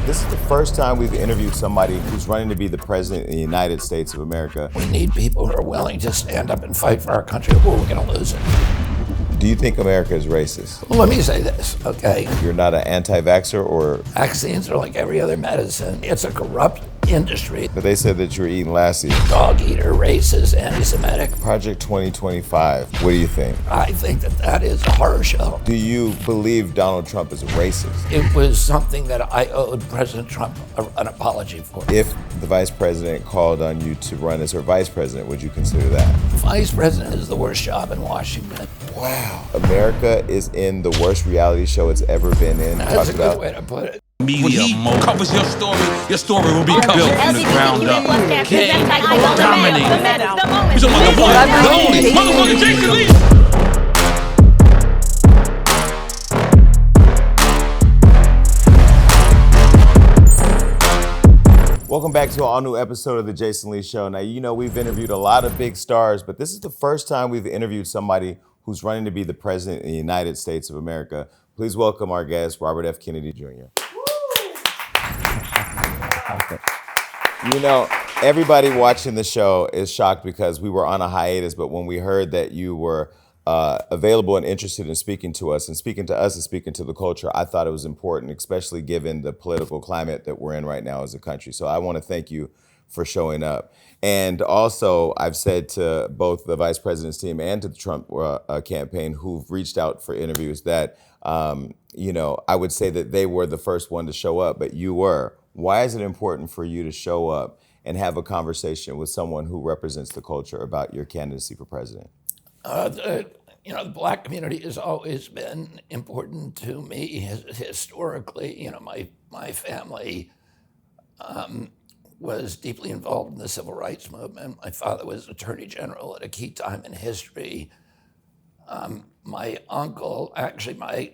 This is the first time we've interviewed somebody who's running to be the president of the United States of America. We need people who are willing to stand up and fight for our country, or we're going to lose it. Do you think America is racist? Well, let me say this, okay? You're not an anti-vaxxer or? Vaccines are like every other medicine. It's a corrupt industry. But they said that you're eating Lassie. Dog eater, racist, anti-Semitic. Project 2025, what do you think? I think that is a horror show. Do you believe Donald Trump is a racist? It was something that I owed President Trump an apology for. If the vice president called on you to run as her vice president, would you consider that? Vice president is the worst job in Washington. Wow. America is in the worst reality show it's ever been in. That's a good way to put it. Media covers your story will be built from the ground up. King, dominate. He's the one, the only, motherfucker Jason Lee. Welcome back to an all-new episode of The Jason Lee Show. Now, you know we've interviewed a lot of big stars, but this is the first time we've interviewed somebody who's running to be the president of the United States of America. Please welcome our guest, Robert F. Kennedy Jr. You know, everybody watching the show is shocked because we were on a hiatus, but when we heard that you were available and interested in speaking to us and speaking to the culture, I thought it was important, especially given the political climate that we're in right now as a country. So I want to thank you for showing up. And also, I've said to both the vice president's team and to the Trump campaign who've reached out for interviews that, you know, I would say that they were the first one to show up, but you were. Why is it important for you to show up and have a conversation with someone who represents the culture about your candidacy for president? You know, the black community has always been important to me historically. You know, my family was deeply involved in the civil rights movement. My father was Attorney General at a key time in history. My uncle, actually, my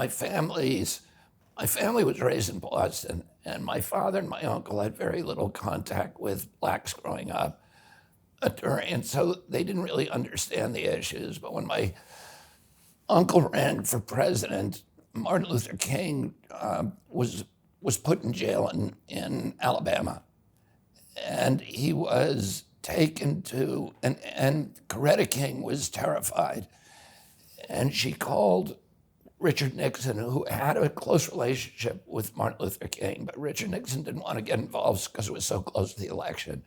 family was raised in Boston, and my father and my uncle had very little contact with blacks growing up. And so they didn't really understand the issues. But when my uncle ran for president, Martin Luther King was put in jail in Alabama. And he was taken to, and Coretta King was terrified. And she called Richard Nixon, who had a close relationship with Martin Luther King, but Richard Nixon didn't want to get involved because it was so close to the election.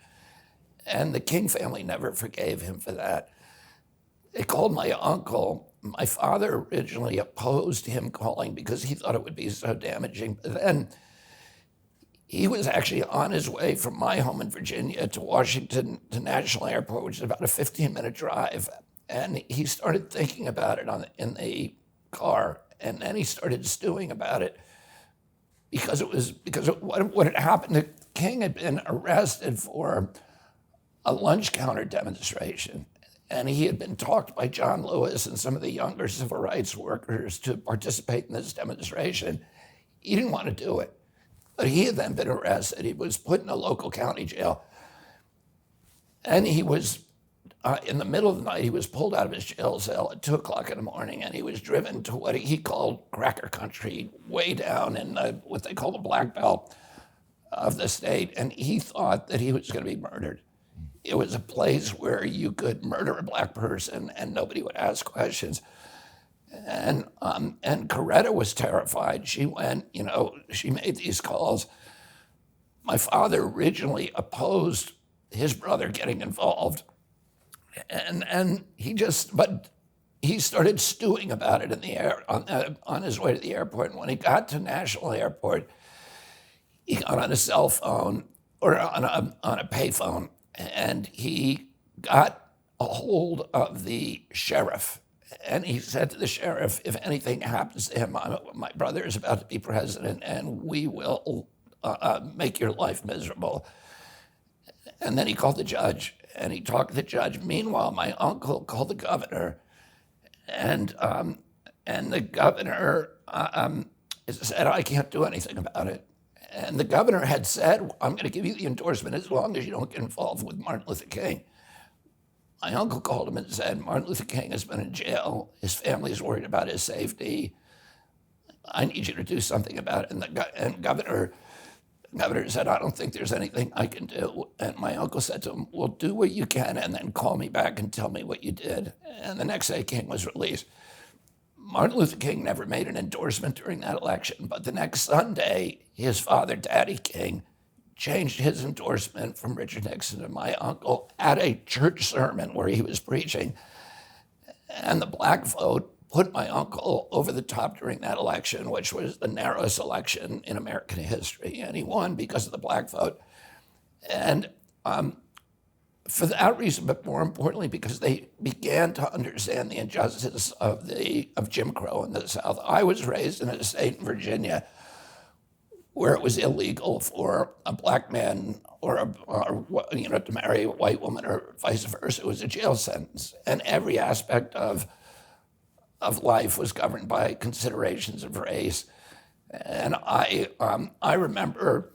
And the King family never forgave him for that. They called my uncle. My father originally opposed him calling because he thought it would be so damaging. But then he was actually on his way from my home in Virginia to Washington to National Airport, which is about a 15-minute drive. And he started thinking about it in the car. And then he started stewing about it because what had happened to King had been arrested for a lunch counter demonstration. And he had been talked by John Lewis and some of the younger civil rights workers to participate in this demonstration. He didn't want to do it, but he had then been arrested. He was put in a local county jail. And he was, in the middle of the night, he was pulled out of his jail cell at 2:00 in the morning, and he was driven to what he called cracker country, way down in what they call the black belt of the state. And he thought that he was going to be murdered. It was a place where you could murder a black person and nobody would ask questions. And Coretta was terrified. She went, you know, she made these calls. My father originally opposed his brother getting involved. And he started stewing about it in the air on his way to the airport. And when he got to National Airport, he got on a cell phone or on a payphone. And he got a hold of the sheriff. And he said to the sheriff, if anything happens to him, my brother is about to be president, and we will make your life miserable. And then he called the judge, and he talked to the judge. Meanwhile, my uncle called the governor, and the governor said, I can't do anything about it. And the governor had said, I'm going to give you the endorsement as long as you don't get involved with Martin Luther King. My uncle called him and said, Martin Luther King has been in jail. His family is worried about his safety. I need you to do something about it. And the governor said, I don't think there's anything I can do. And my uncle said to him, well, do what you can and then call me back and tell me what you did. And the next day, King was released. Martin Luther King never made an endorsement during that election, but the next Sunday, his father, Daddy King, changed his endorsement from Richard Nixon to my uncle at a church sermon where he was preaching. And the black vote put my uncle over the top during that election, which was the narrowest election in American history. And he won because of the black vote. And for that reason, but more importantly, because they began to understand the injustice of Jim Crow in the South. I was raised in a state in Virginia where it was illegal for a black man or to marry a white woman or vice versa. It was a jail sentence, and every aspect of life was governed by considerations of race. And I remember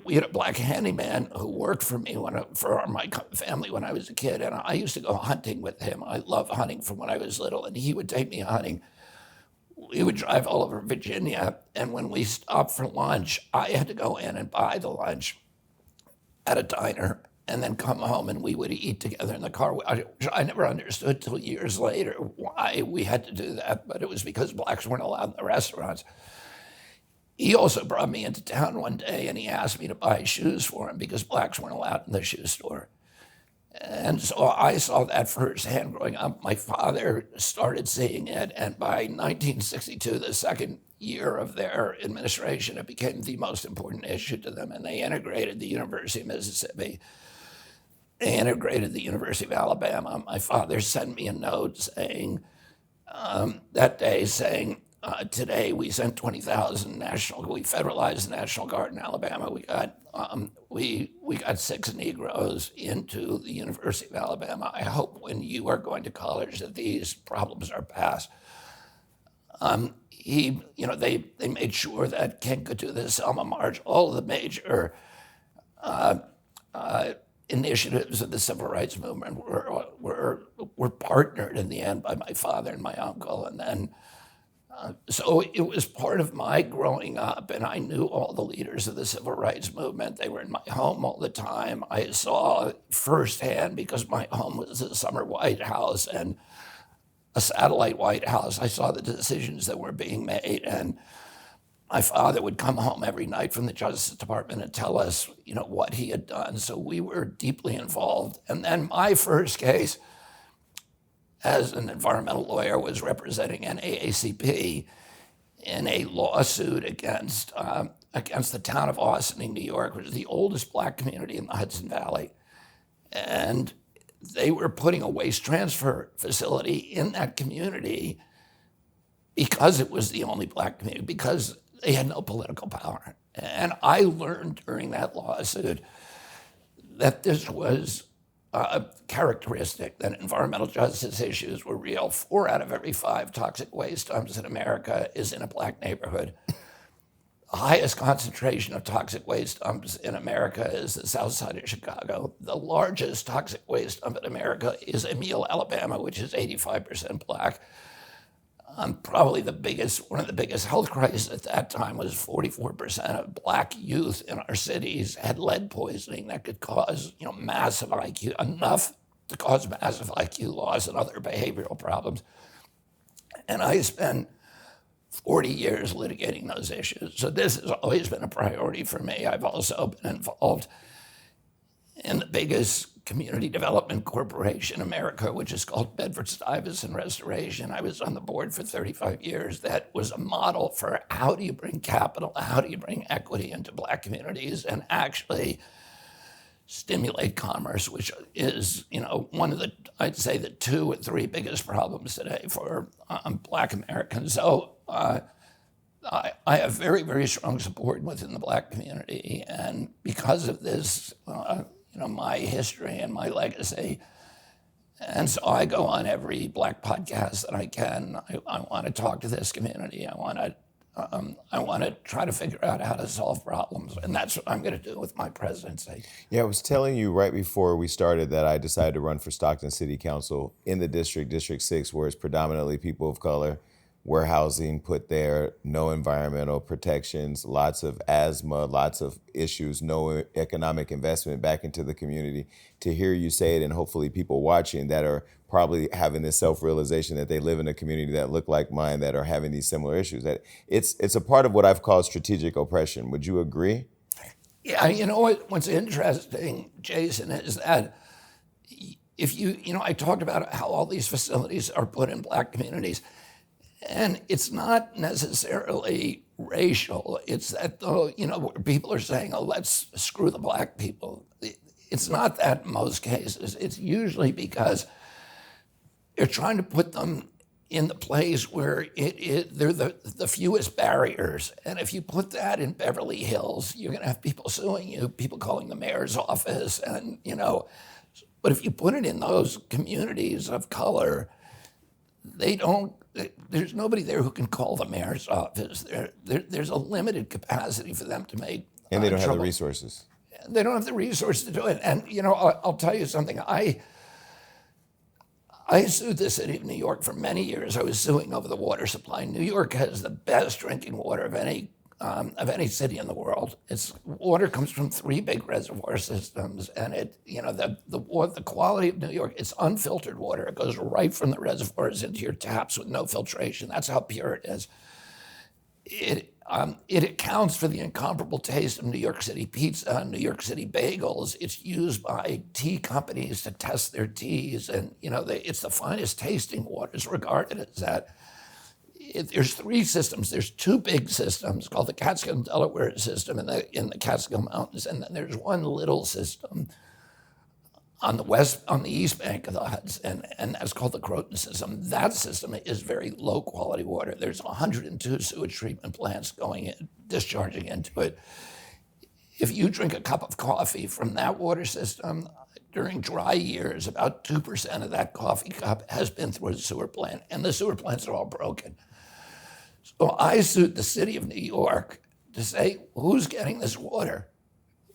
we had a black handyman who worked for me for my family when I was a kid, and I used to go hunting with him. I loved hunting from when I was little, and he would take me hunting. We would drive all over Virginia, and when we stopped for lunch, I had to go in and buy the lunch at a diner and then come home and we would eat together in the car. I never understood till years later why we had to do that, but it was because blacks weren't allowed in the restaurants. He also brought me into town one day and he asked me to buy shoes for him because blacks weren't allowed in the shoe store. And so I saw that firsthand growing up. My father started seeing it, and by 1962, the second year of their administration, it became the most important issue to them, and they integrated the University of Mississippi. They integrated the University of Alabama. My father sent me a note saying, that day saying, today we sent 20,000 we federalized the National Guard in Alabama. We got 6 Negroes into the University of Alabama. I hope when you are going to college that these problems are passed. They made sure that King could do the Selma March. All of the major initiatives of the civil rights movement were partnered in the end by my father and my uncle, and then. So it was part of my growing up, and I knew all the leaders of the civil rights movement. They were in my home all the time. I saw firsthand, because my home was a summer White House and a satellite White House. I saw the decisions that were being made, and my father would come home every night from the Justice Department and tell us, what he had done. So we were deeply involved. And then my first case as an environmental lawyer was representing NAACP in a lawsuit against the town of Austin, New York, which is the oldest black community in the Hudson Valley. And they were putting a waste transfer facility in that community because it was the only black community, because they had no political power. And I learned during that lawsuit that this was a characteristic, that environmental justice issues were real. 4 out of every 5 toxic waste dumps in America is in a black neighborhood. The highest concentration of toxic waste dumps in America is the south side of Chicago. The largest toxic waste dump in America is Emile, Alabama, which is 85% black. Probably one of the biggest health crises at that time was 44% of black youth in our cities had lead poisoning that could cause, massive IQ, enough to cause massive IQ loss and other behavioral problems. And I spent 40 years litigating those issues. So this has always been a priority for me. I've also been involved in the biggest community development corporation in America, which is called Bedford-Stuyvesant Restoration. I was on the board for 35 years. That was a model for how do you bring capital, how do you bring equity into black communities and actually stimulate commerce, which is, one of I'd say the 2 or 3 biggest problems today for black Americans. So I have very, very strong support within the black community. And because of this, my history and my legacy. And so I go on every black podcast that I can. I want to talk to this community. I want to try to figure out how to solve problems. And that's what I'm going to do with my presidency. Yeah, I was telling you right before we started that I decided to run for Stockton City Council in the District 6, where it's predominantly people of color, warehousing put there, no environmental protections, lots of asthma, lots of issues, no economic investment back into the community. To hear you say it, and hopefully people watching that are probably having this self-realization that they live in a community that look like mine, that are having these similar issues, that it's a part of what I've called strategic oppression. Would you agree? Yeah, you know what's interesting, Jason, is that if I talked about how all these facilities are put in black communities, and it's not necessarily racial. It's that, people are saying, oh, let's screw the black people. It's not that in most cases. It's usually because they're trying to put them in the place where they're the fewest barriers. And if you put that in Beverly Hills, you're going to have people suing you, people calling the mayor's office, and, but if you put it in those communities of color, there's nobody there who can call the mayor's office. There's a limited capacity for them to make And they don't have the trouble. resources. They don't have the resources to do it. And, I'll tell you something. I sued the city of New York for many years. I was suing over the water supply. New York has the best drinking water of any city in the world. Its water comes from 3 big reservoir systems, and the quality of New York, it's unfiltered water. It goes right from the reservoirs into your taps with no filtration. That's how pure it is. It accounts for the incomparable taste of New York City pizza and New York City bagels. It's used by tea companies to test their teas, and it's the finest tasting water. It's regarded as that. There's 3 systems. There's 2 big systems called the Catskill and Delaware system in the Catskill Mountains, and then there's one little system on the east bank of the Hudson, and that's called the Croton system. That system is very low quality water. There's 102 sewage treatment plants discharging into it. If you drink a cup of coffee from that water system, during dry years, about 2% of that coffee cup has been through a sewer plant, and the sewer plants are all broken. So I sued the city of New York to say, who's getting this water?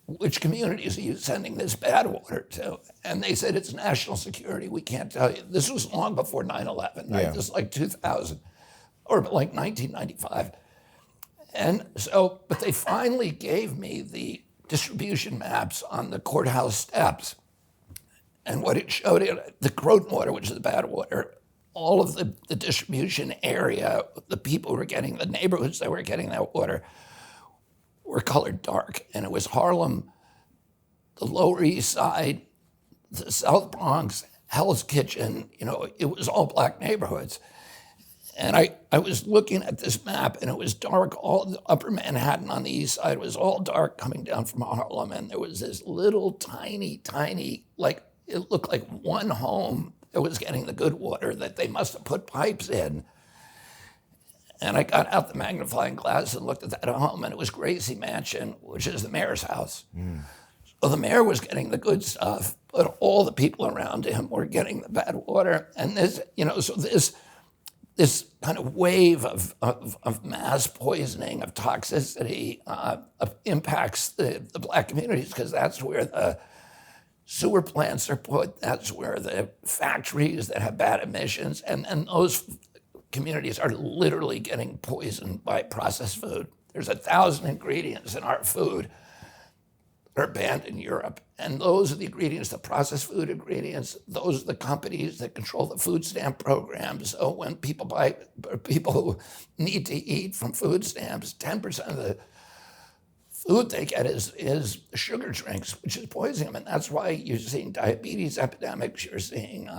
Which communities are you sending this bad water to? And they said, it's national security. We can't tell you. This was long before 9/11, right? Yeah. This is like 2000 or like 1995. And so, but they finally gave me the distribution maps on the courthouse steps. And what it showed, the Croton water, which is the bad water, all of the distribution area, the people who were getting, the neighborhoods that were getting that water were colored dark. And it was Harlem, the Lower East Side, the South Bronx, Hell's Kitchen, it was all black neighborhoods. And I was looking at this map, and it was dark. All the upper Manhattan on the east side was all dark coming down from Harlem. And there was this little tiny, it looked like one home that was getting the good water that they must have put pipes in. And I got out the magnifying glass and looked at that home, and it was Gracie Mansion, which is the mayor's house. So the mayor was getting the good stuff, but all the people around him were getting the bad water. And this kind of wave of mass poisoning, of toxicity, impacts the black communities, because that's where the sewer plants are put. That's where the factories that have bad emissions, and those communities are literally getting poisoned by processed food. There's 1,000 ingredients in our food that are banned in Europe. And those are the ingredients, the processed food ingredients. Those are the companies that control the food stamp programs. So when people who need to eat from food stamps, 10% of the food they get is sugar drinks, which is poisoning them. And that's why you're seeing diabetes epidemics, you're seeing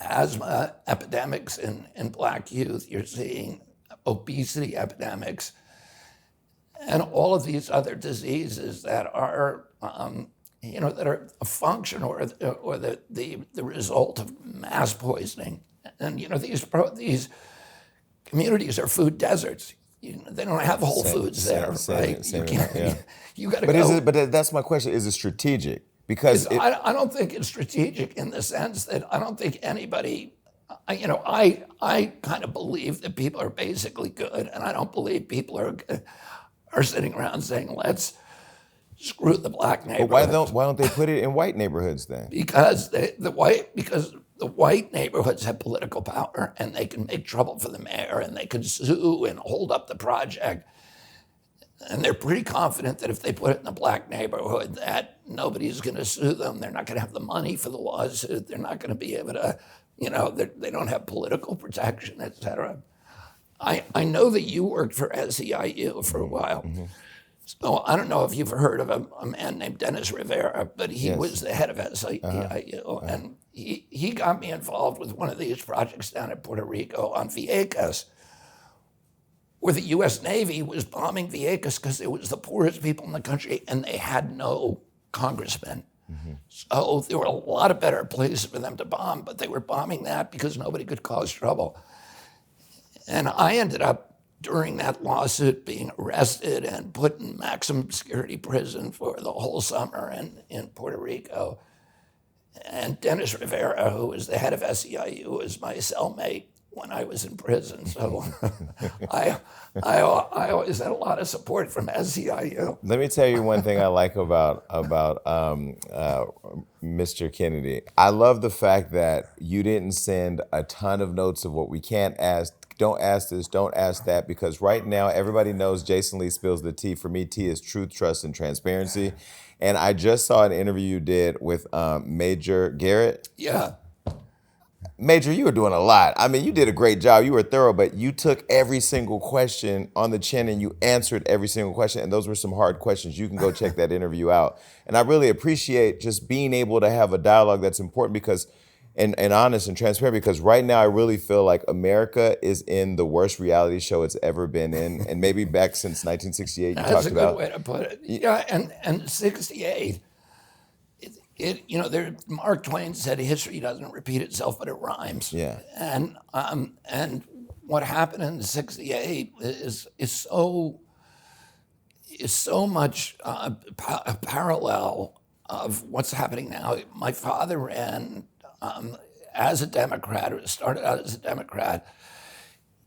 asthma epidemics in black youth, you're seeing obesity epidemics, and all of these other diseases that are, that are a function or the result of mass poisoning. And these communities are food deserts. They don't have Whole Foods there, right? You got to go. But that's my question. Is it strategic? Because I don't think it's strategic in the sense that I don't think anybody, I kind of believe that people are basically good, and I don't believe people are sitting around saying, let's screw the black neighborhoods. But why don't they put it in white neighborhoods then? Because the white neighborhoods have political power and they can make trouble for the mayor and they can sue and hold up the project. And they're pretty confident that if they put it in a black neighborhood, that nobody's going to sue them. They're not going to have the money for the lawsuit. They're not going to be able to, they don't have political protection, et cetera. I know that you worked for SEIU for a while. So I don't know if you've heard of a man named Dennis Rivera, but he was the head of SEIU. And he got me involved with one of these projects down in Puerto Rico on Vieques, where the U.S. Navy was bombing Vieques because it was the poorest people in the country and they had no congressmen. So there were a lot of better places for them to bomb, but they were bombing that because nobody could cause trouble. And I ended up, during that lawsuit, being arrested and put in maximum security prison for the whole summer in Puerto Rico. And Dennis Rivera, who was the head of SEIU, was my cellmate when I was in prison. So I always had a lot of support from SEIU. Let me tell you one thing I like about Mr. Kennedy. I love the fact that you didn't send a ton of notes of what we can't ask. Don't ask this, don't ask that, because right now everybody knows Jason Lee spills the tea. For me, tea is truth, trust, and transparency. And I just saw an interview you did with Major Garrett. Yeah. Major, you were doing a lot. I mean, you did a great job. You were thorough, but you took every single question on the chin and you answered every single question. And those were some hard questions. You can go check that interview out. And I really appreciate just being able to have a dialogue that's important because and honest and transparent, because right now I really feel like America is in the worst reality show it's ever been in, and maybe back since 1968 you That's talked a about. good way to put it. Yeah, and 68, Mark Twain said history doesn't repeat itself, but it rhymes. Yeah. And what happened in 68 is so much a parallel of what's happening now. My father ran as a Democrat, or started out as a Democrat.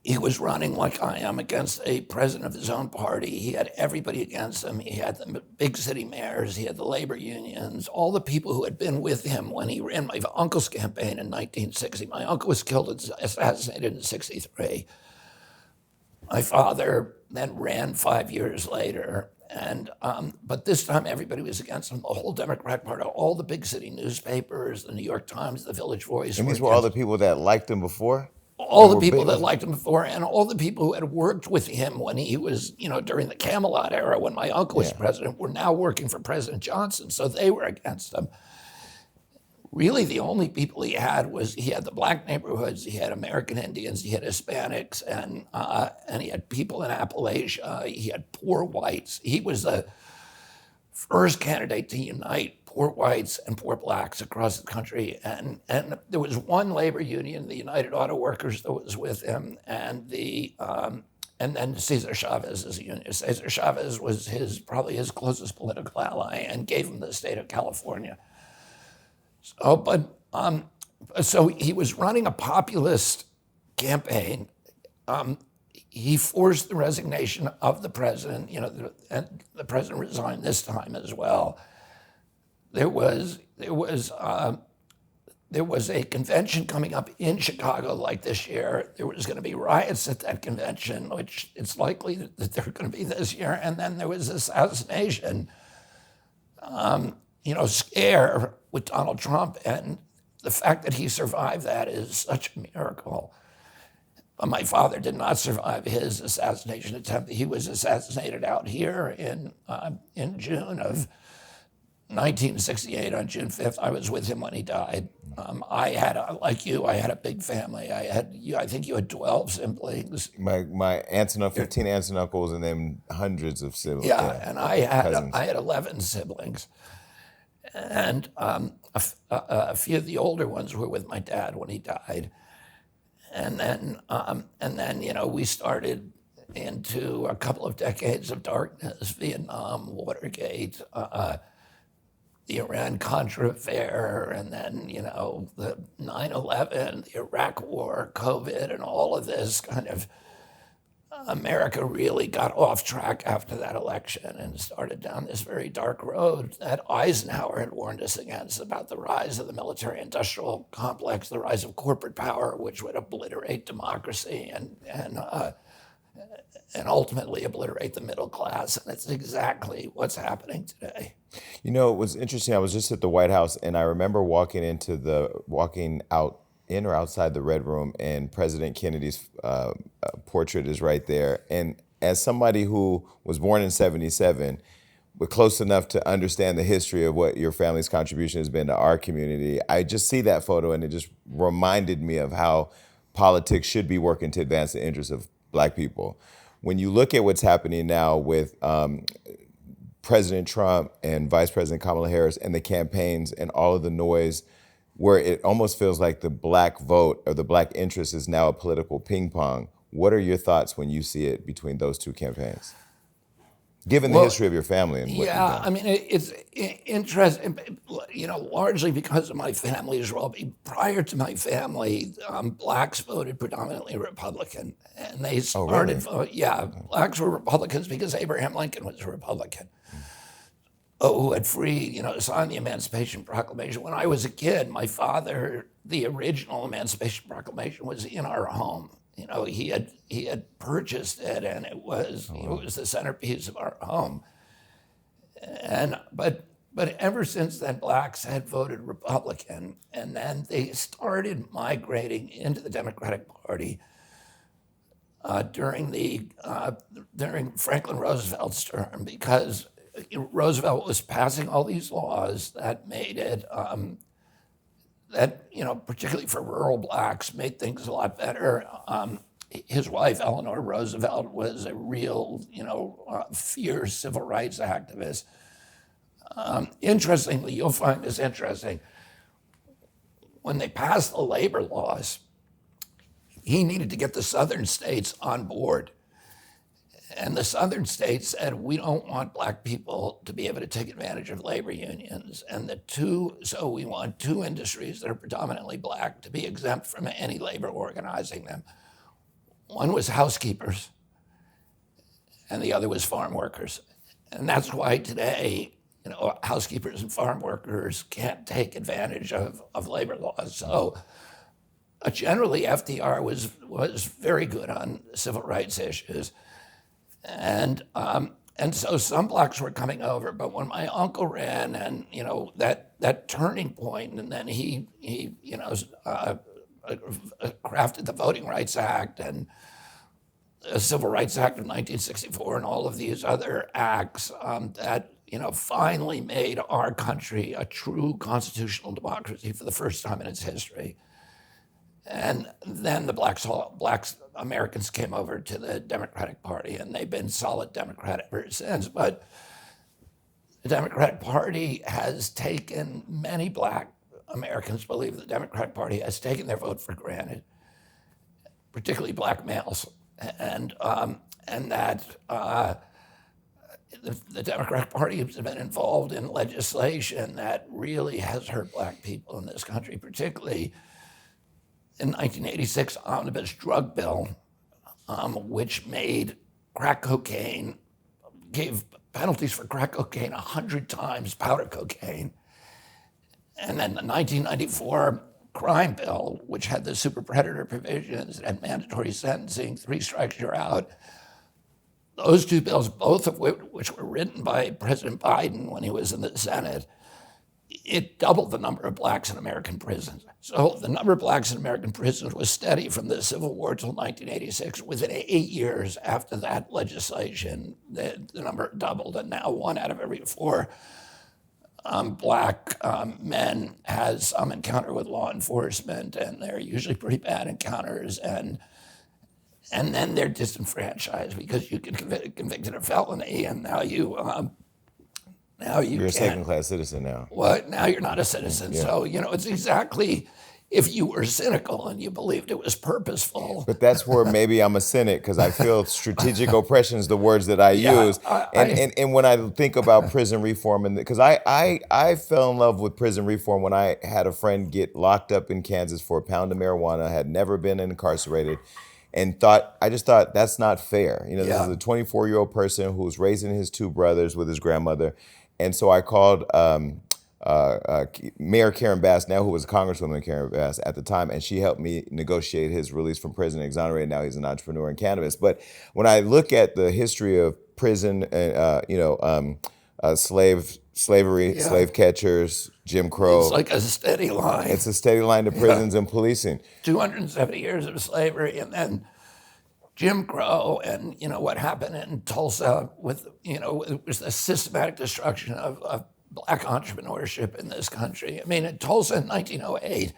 He was running like I am against a president of his own party. He had everybody against him. He had the big city mayors. He had the labor unions, all the people who had been with him when he ran my uncle's campaign in 1960. My uncle was killed and assassinated in 63. My father then ran 5 years later. And but this time everybody was against him. The whole Democratic Party, all the big city newspapers, the New York Times, the Village Voice. And these were all the people that liked him before? All the people that liked him before, and all the people who had worked with him when he was, during the Kamala era, when my uncle was president, were now working for President Johnson. So they were against him. Really, the only people he had the black neighborhoods, he had American Indians, he had Hispanics, and he had people in Appalachia, he had poor whites. He was the first candidate to unite poor whites and poor blacks across the country. And there was one labor union, the United Auto Workers, that was with him, and then Cesar Chavez's union. Cesar Chavez was probably his closest political ally and gave him the state of California. So he was running a populist campaign. He forced the resignation of the president. And the president resigned this time as well. There was a convention coming up in Chicago like this year. There was going to be riots at that convention, which it's likely that they're going to be this year. And then there was assassination, scare with Donald Trump. And the fact that he survived that is such a miracle. But my father did not survive his assassination attempt. He was assassinated out here in June of 1968, on June 5th. I was with him when he died. I had a big family. I think you had 12 siblings. My aunts and 15 aunts and uncles, and then hundreds of siblings. Yeah, and I had 11 siblings. And a few of the older ones were with my dad when he died. And then, we started into a couple of decades of darkness: Vietnam, Watergate, the Iran-Contra affair, and then, the 9/11, the Iraq War, COVID, and all of this kind of America really got off track after that election and started down this very dark road that Eisenhower had warned us against, about the rise of the military-industrial complex, the rise of corporate power, which would obliterate democracy and ultimately obliterate the middle class. And it's exactly what's happening today. You know, it was interesting. I was just at the White House, and I remember walking out in or outside the Red Room, and President Kennedy's portrait is right there. And as somebody who was born in '77, but close enough to understand the history of what your family's contribution has been to our community, I just see that photo, and it just reminded me of how politics should be working to advance the interests of Black people. When you look at what's happening now with President Trump and Vice President Kamala Harris and the campaigns and all of the noise, where it almost feels like the Black vote or the Black interest is now a political ping pong. What are your thoughts when you see it between those two campaigns? Given the history of your family and what you've done. I mean, it's interesting, largely because of my family's role. Prior to my family, Blacks voted predominantly Republican, and they started, Blacks were Republicans because Abraham Lincoln was a Republican, who had signed the Emancipation Proclamation. When I was a kid, my father, the original Emancipation Proclamation was in our home. He had purchased it, and it was the centerpiece of our home. But ever since then, Blacks had voted Republican, and then they started migrating into the Democratic Party during Franklin Roosevelt's term, because Roosevelt was passing all these laws that made it particularly for rural Blacks, made things a lot better. His wife, Eleanor Roosevelt, was a real, fierce civil rights activist. Interestingly, you'll find this interesting. When they passed the labor laws, he needed to get the southern states on board. And the southern states said, we don't want Black people to be able to take advantage of labor unions. And so we want two industries that are predominantly Black to be exempt from any labor organizing them. One was housekeepers, and the other was farm workers. And that's why today, housekeepers and farm workers can't take advantage of labor laws. So generally, FDR was very good on civil rights issues. And so some Blacks were coming over, but when my uncle ran, and that turning point, and then he crafted the Voting Rights Act and the Civil Rights Act of 1964, and all of these other acts that finally made our country a true constitutional democracy for the first time in its history. And then the Black Americans came over to the Democratic Party, and they've been solid Democrat ever since. But the Democratic Party has taken, many Black Americans believe the Democratic Party has taken their vote for granted, particularly Black males, and that the Democratic Party has been involved in legislation that really has hurt Black people in this country, particularly in 1986 omnibus drug bill, which made crack cocaine, gave penalties for crack cocaine 100 times powder cocaine. And then the 1994 crime bill, which had the super predator provisions and mandatory sentencing, 3 strikes you're out. Those two bills, both of which were written by President Biden when he was in the Senate, it doubled the number of Blacks in American prisons. So the number of Blacks in American prisons was steady from the Civil War till 1986. Within 8 years after that legislation, the number doubled, and now 1 out of every 4 Black men has some encounter with law enforcement, and they're usually pretty bad encounters, and then they're disenfranchised because you get convicted of felony, and now you're a second-class citizen now. Well, now you're not a citizen. Yeah. So, it's exactly, if you were cynical and you believed it was purposeful. But that's where maybe I'm a cynic, because I feel strategic oppression is the words that I use. And when I think about prison reform, and because I fell in love with prison reform when I had a friend get locked up in Kansas for a pound of marijuana, had never been incarcerated. and I just thought that's not fair. You know, this is a 24-year-old person who's raising his two brothers with his grandmother. And so I called Mayor Karen Bass, now who was Congresswoman Karen Bass at the time, and she helped me negotiate his release from prison, exonerated. Now he's an entrepreneur in cannabis. But when I look at the history of prison, slavery, slave catchers, Jim Crow. It's like a steady line. It's a steady line to prisons and policing. 270 years of slavery, and then Jim Crow, and what happened in Tulsa with it was the systematic destruction of black entrepreneurship in this country. I mean, in Tulsa in 1908,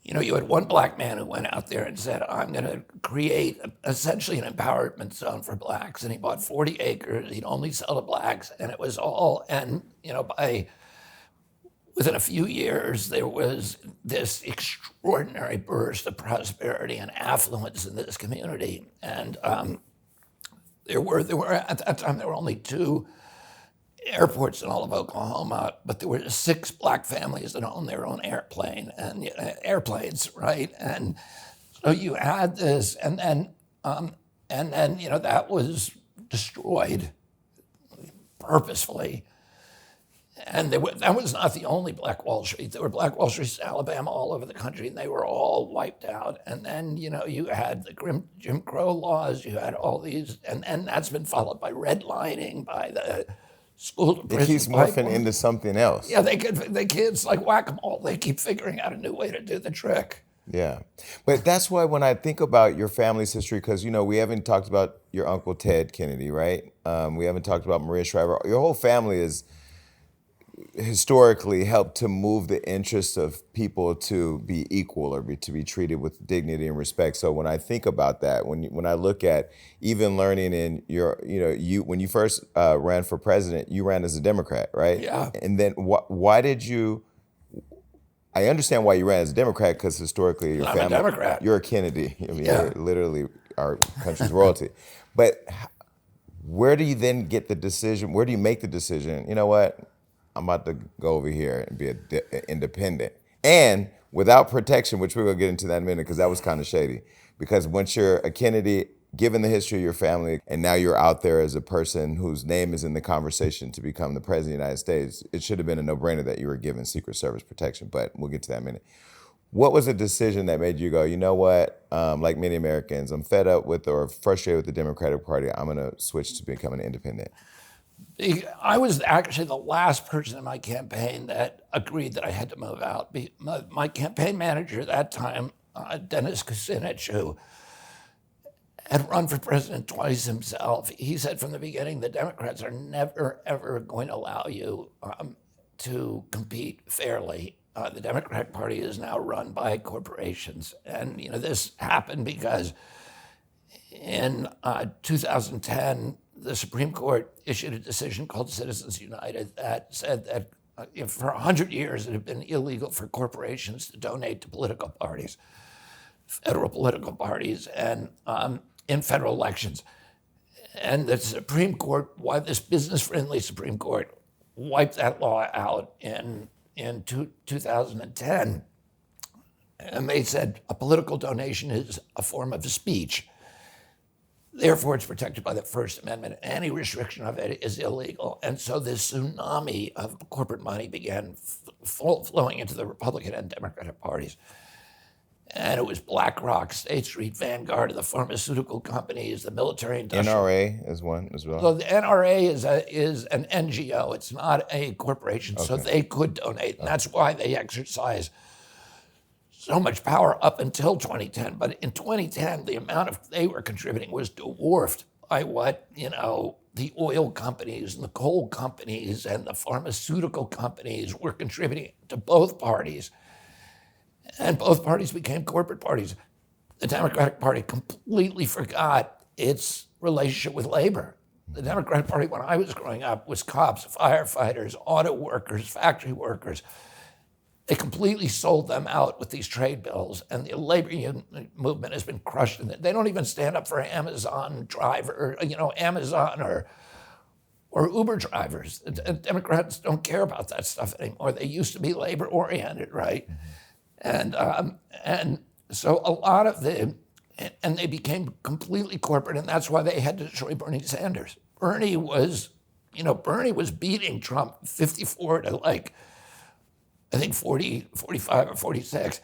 you had one black man who went out there and said, I'm going to create essentially an empowerment zone for blacks. And he bought 40 acres. He'd only sell to blacks. And it was all, and, within a few years, there was this extraordinary burst of prosperity and affluence in this community. And there were at that time, there were only 2 airports in all of Oklahoma, but there were 6 black families that owned their own airplanes, right? And so you had this, and then that was destroyed purposefully. And that was not the only Black Wall Street. There were Black Wall Streets in Alabama all over the country, and they were all wiped out. And then, you had the Jim Crow laws, you had all these, and that's been followed by redlining, by the school to prison. It keeps morphing into something else. Yeah, it's like whack-a-mole. They keep figuring out a new way to do the trick. Yeah. But that's why when I think about your family's history, because, we haven't talked about your Uncle Ted Kennedy, right? We haven't talked about Maria Shriver. Your whole family is historically helped to move the interests of people to be equal or to be treated with dignity and respect. So when I think about that, when I look at even learning in your, when you first ran for president, you ran as a Democrat, right? Yeah. And then why did you? I understand why you ran as a Democrat, because historically your family, I'm a Democrat. You're a Kennedy. I mean, you're literally our country's royalty. But where do you then get the decision? Where do you make the decision? You know what? I'm about to go over here and be an independent. And without protection, which we're going to get into that in a minute, because that was kind of shady. Because once you're a Kennedy, given the history of your family, and now you're out there as a person whose name is in the conversation to become the president of the United States, it should have been a no-brainer that you were given Secret Service protection, but we'll get to that in a minute. What was a decision that made you go, you know what, like many Americans, I'm fed up with or frustrated with the Democratic Party, I'm going to switch to becoming an independent? I was actually the last person in my campaign that agreed that I had to move out. My campaign manager at that time, Dennis Kucinich, who had run for president twice himself, he said from the beginning, the Democrats are never, ever going to allow you to compete fairly. The Democratic Party is now run by corporations. And this happened because in 2010, the Supreme Court issued a decision called Citizens United that said that for 100 years it had been illegal for corporations to donate to political parties, federal political parties, and in federal elections. And the Supreme Court, this business-friendly Supreme Court, wiped that law out in 2010. And they said a political donation is a form of speech. Therefore, it's protected by the First Amendment. Any restriction of it is illegal. And so this tsunami of corporate money began flowing into the Republican and Democratic parties. And it was BlackRock, State Street, Vanguard, the pharmaceutical companies, the military industrial. NRA is one as well. So the NRA is an NGO. It's not a corporation, so they could donate. And that's why they exercise so much power up until 2010. But in 2010, the amount they were contributing was dwarfed by what, the oil companies and the coal companies and the pharmaceutical companies were contributing to both parties. And both parties became corporate parties. The Democratic Party completely forgot its relationship with labor. The Democratic Party, when I was growing up, was cops, firefighters, auto workers, factory workers. They completely sold them out with these trade bills, and the labor union movement has been crushed in it. They don't even stand up for Amazon driver, Amazon or Uber drivers. Democrats don't care about that stuff anymore. They used to be labor-oriented, right? And so a lot of the and they became completely corporate, and that's why they had to destroy Bernie Sanders. Bernie was beating Trump 54 to like, I think 40, 45 or 46.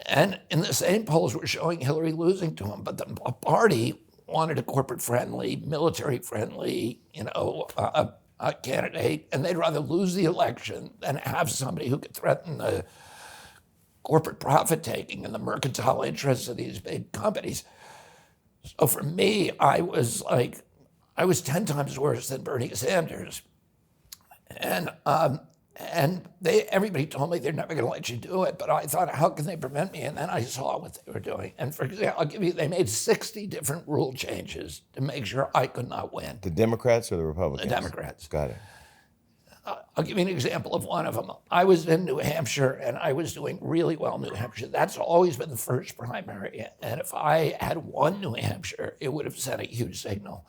And in the same polls were showing Hillary losing to him, but the party wanted a corporate-friendly, military-friendly, candidate, and they'd rather lose the election than have somebody who could threaten the corporate profit-taking and the mercantile interests of these big companies. So for me, I was 10 times worse than Bernie Sanders. And everybody told me they're never going to let you do it, but I thought, how can they prevent me? And then I saw what they were doing. And for example, they made 60 different rule changes to make sure I could not win. The Democrats or the Republicans? The Democrats. Got it. I'll give you an example of one of them. I was in New Hampshire, and I was doing really well in New Hampshire. That's always been the first primary. And if I had won New Hampshire, it would have sent a huge signal.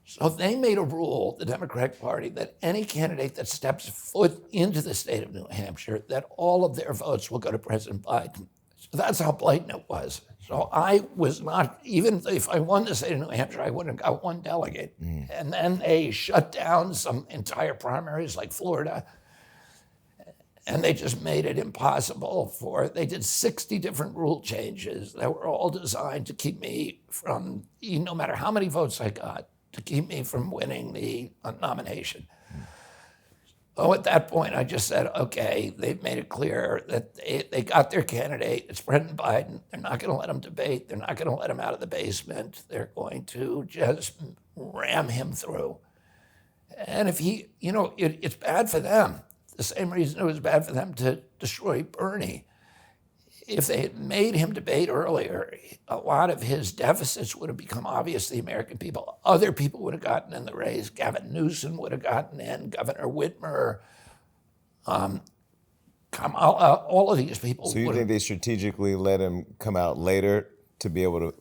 So they made a rule, the Democratic Party, that any candidate that steps foot into the state of New Hampshire, that all of their votes will go to President Biden. So that's how blatant it was. So I was not, even if I won the state of New Hampshire, I wouldn't have got one delegate. And then they shut down some entire primaries like Florida, and they just made it impossible they did 60 different rule changes that were all designed to keep me from, no matter how many votes I got, to keep me from winning the nomination. So at that point, I just said, okay, they've made it clear that they got their candidate. It's President Biden. They're not going to let him debate. They're not going to let him out of the basement. They're going to just ram him through. And if it's bad for them. The same reason it was bad for them to destroy Bernie. If they had made him debate earlier, a lot of his deficits would have become obvious to the American people. Other people would have gotten in the race. Gavin Newsom would have gotten in, Governor Whitmer, Kamala, all of these people. So you think they strategically let him come out later to be able to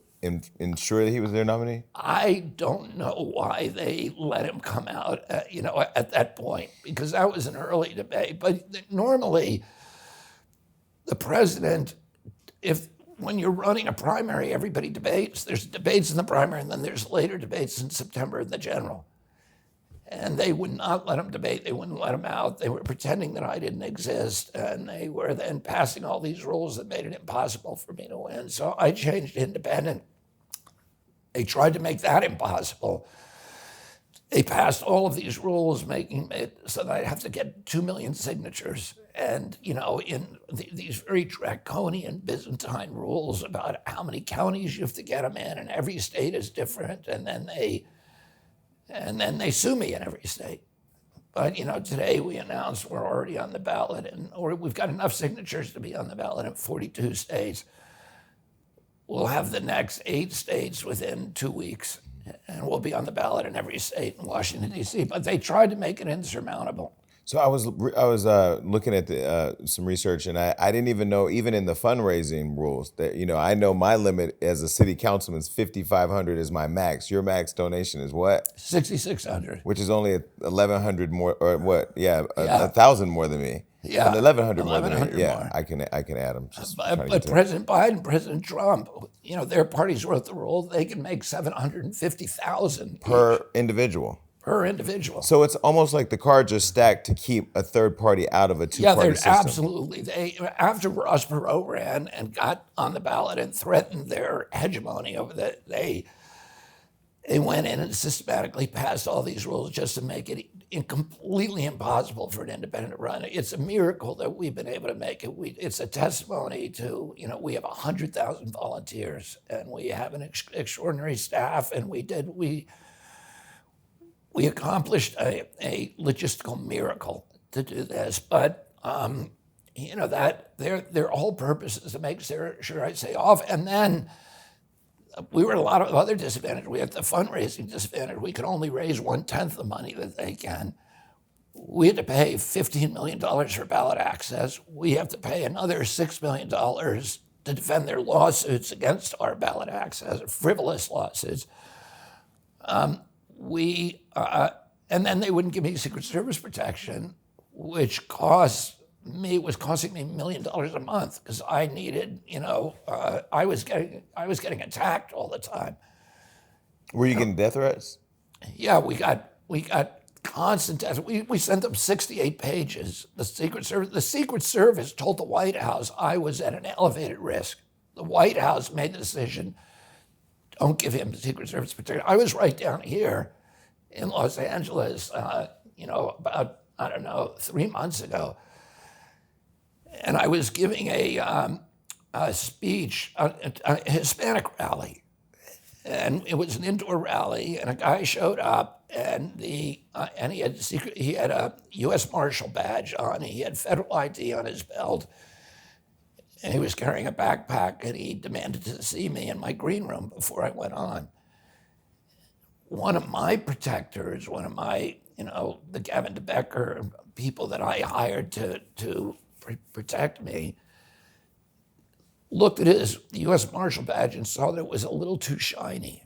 ensure that he was their nominee? I don't know why they let him come out, at that point, because that was an early debate. But normally, the president, when you're running a primary, everybody debates. There's debates in the primary, and then there's later debates in September in the general. And they would not let him debate. They wouldn't let him out. They were pretending that I didn't exist, and they were then passing all these rules that made it impossible for me to win. So I changed to independent. They tried to make that impossible. They passed all of these rules, making it so that I'd have to get 2 million signatures. And, in these very draconian Byzantine rules about how many counties you have to get them in, and every state is different. And then they sue me in every state. But, today we announced we're already on the ballot, or we've got enough signatures to be on the ballot in 42 states. We'll have the next 8 states within 2 weeks. And we'll be on the ballot in every state in Washington, D.C. But they tried to make it insurmountable. So I was looking at some research, and I didn't even know, even in the fundraising rules, that I know my limit as a city councilman is $5,500 is my max. Your max donation is what? $6,600. Which is only 1,100 more, or what? Yeah, 1,000 more than me. Yeah, 1,100 more than me. 1,100 Yeah, more. I can add them. But President Biden, President Trump, their parties wrote the rule. They can make $750,000 per individual. Per individual. So it's almost like the cards are stacked to keep a third party out of a two-party system. Yeah, absolutely. After Ross Perot ran and got on the ballot and threatened their hegemony over they went in and systematically passed all these rules just to make it completely impossible for an independent to run. It's a miracle that we've been able to make it. It's a testimony to, we have 100,000 volunteers, and we have an extraordinary staff, and we accomplished a logistical miracle to do this. But, that their whole purpose is to make sure I stay off. And then we were at a lot of other disadvantages. We had the fundraising disadvantage. We could only raise 1/10 the money that they can. We had to pay $15 million for ballot access. We have to pay another $6 million to defend their lawsuits against our ballot access, frivolous lawsuits. And then they wouldn't give me Secret Service protection, which costs me, it was costing me $1 million a month because I needed, I was getting attacked all the time. Were you getting death threats? Yeah, we got constant death. We sent them 68 pages. The Secret Service told the White House I was at an elevated risk. The White House made the decision, don't give him Secret Service protection. I was right down here in Los Angeles, about, 3 months ago. And I was giving a speech, a Hispanic rally. And it was an indoor rally, and a guy showed up, and he had a U.S. Marshal badge on. He had federal ID on his belt, and he was carrying a backpack, and he demanded to see me in my green room before I went on. One of my protectors, one of my, the Gavin DeBecker people that I hired to protect me, looked at his U.S. Marshal badge and saw that it was a little too shiny.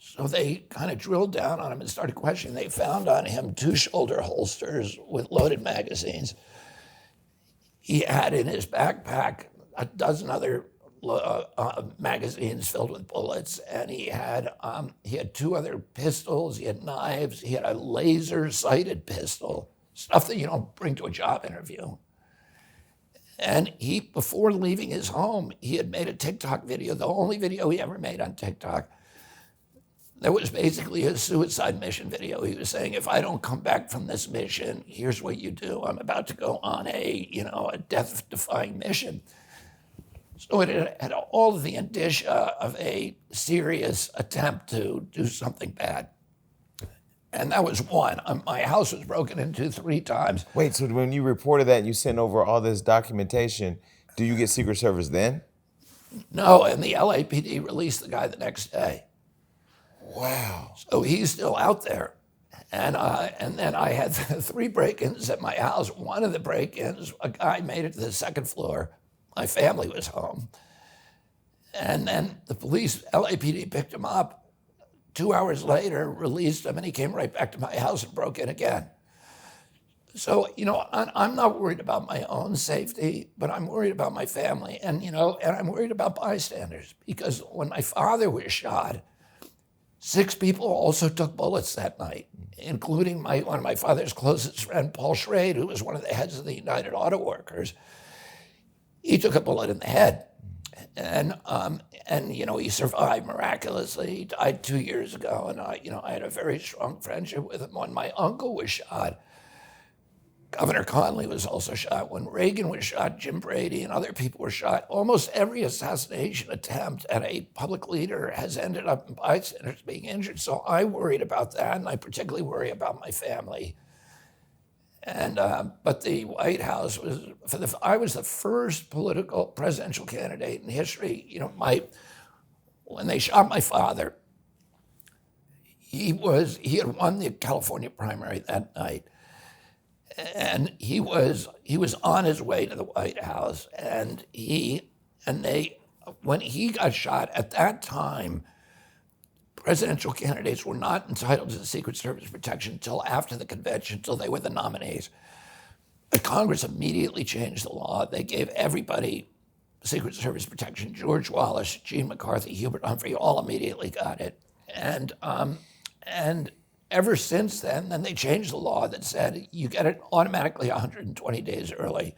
So they kind of drilled down on him and started questioning. They found on him 2 shoulder holsters with loaded magazines. He had in his backpack a dozen other magazines filled with bullets, and he had 2 other pistols. He had knives. He had a laser-sighted pistol, stuff that you don't bring to a job interview. And before leaving his home, he had made a TikTok video, the only video he ever made on TikTok. That was basically his suicide mission video. He was saying, if I don't come back from this mission, here's what you do. I'm about to go on a death-defying mission. So it had all of the indicia of a serious attempt to do something bad. And that was one. My house was broken into 3 times. Wait, so when you reported that and you sent over all this documentation, do you get Secret Service then? No, and the LAPD released the guy the next day. Wow. So he's still out there. And then I had 3 break-ins at my house. One of the break-ins, a guy made it to the 2nd floor. My family was home. And then the police, LAPD, picked him up. 2 hours later, released him, and he came right back to my house and broke in again. So, I'm not worried about my own safety, but I'm worried about my family, and I'm worried about bystanders, because when my father was shot, 6 people also took bullets that night, including one of my father's closest friend, Paul Schrade, who was one of the heads of the United Auto Workers. He took a bullet in the head. And he survived miraculously. He died 2 years ago, and I had a very strong friendship with him. When my uncle was shot, Governor Conley was also shot. When Reagan was shot, Jim Brady and other people were shot. Almost every assassination attempt at a public leader has ended up in bystanders being injured. So I worried about that, and I particularly worry about my family. And but the White House I was the first political presidential candidate in history. When they shot my father, he had won the California primary that night, and he was on his way to the White House, and when he got shot at that time, presidential candidates were not entitled to the Secret Service protection until after the convention, until they were the nominees. But Congress immediately changed the law. They gave everybody Secret Service protection. George Wallace, Gene McCarthy, Hubert Humphrey, all immediately got it. And ever since then they changed the law that said you get it automatically 120 days early.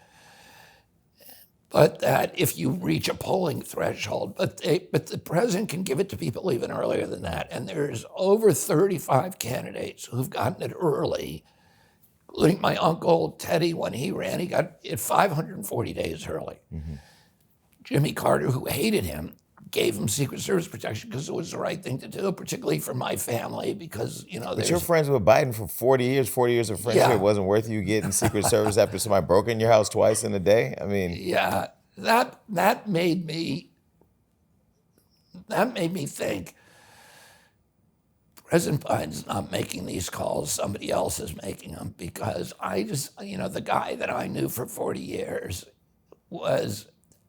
But that if you reach a polling threshold, but the president can give it to people even earlier than that. And there's over 35 candidates who've gotten it early, including my uncle Teddy. When he ran, he got it 540 days early. Mm-hmm. Jimmy Carter, who hated him, gave him Secret Service protection because it was the right thing to do, particularly for my family, because, But you're friends with Biden for 40 years of friendship. Yeah. It wasn't worth you getting Secret Service after somebody broke in your house twice in a day? I mean... Yeah, that made me think President Biden's not making these calls, somebody else is making them, because I just, the guy that I knew for 40 years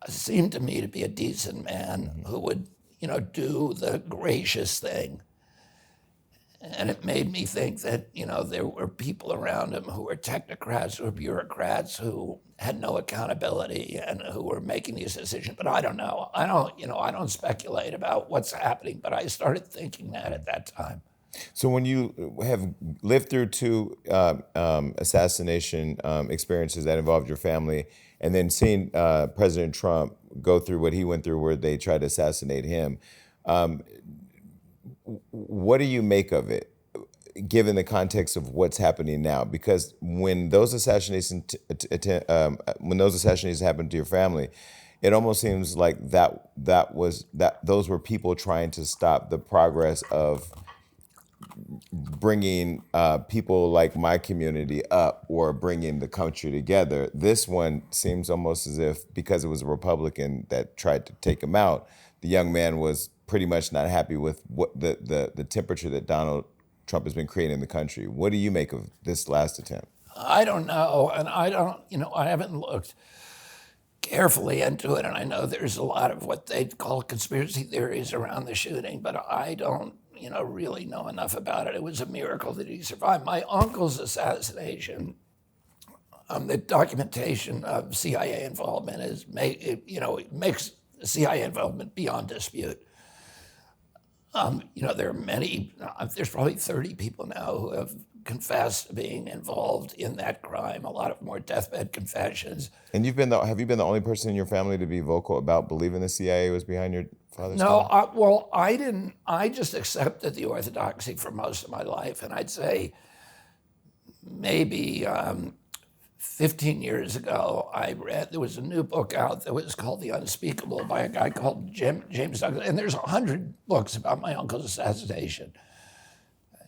seemed to me to be a decent man who would, do the gracious thing. And it made me think that, there were people around him who were technocrats, who were bureaucrats, who had no accountability and who were making these decisions. But I don't know. I don't speculate about what's happening, but I started thinking that at that time. So when you have lived through two assassination experiences that involved your family, and then seen President Trump go through what he went through where they tried to assassinate him, what do you make of it, given the context of what's happening now? Because when those assassinations happened to your family, it almost seems like those were people trying to stop the progress of bringing people like my community up or bringing the country together. This one seems almost as if, because it was a Republican that tried to take him out, the young man was pretty much not happy with what the temperature that Donald Trump has been creating in the country. What do you make of this last attempt? I don't know, and I haven't looked carefully into it, and I know there's a lot of what they call conspiracy theories around the shooting, but I don't, really know enough about it. It was a miracle that he survived. My uncle's assassination, the documentation of CIA involvement it makes CIA involvement beyond dispute. There are many, there's probably 30 people now who have confessed to being involved in that crime, a lot of more deathbed confessions. And have you been the only person in your family to be vocal about believing the CIA was behind your father's death? No, I didn't. I just accepted the orthodoxy for most of my life. And I'd say maybe 15 years ago, there was a new book out that was called The Unspeakable by a guy called James Douglas. And there's 100 books about my uncle's assassination.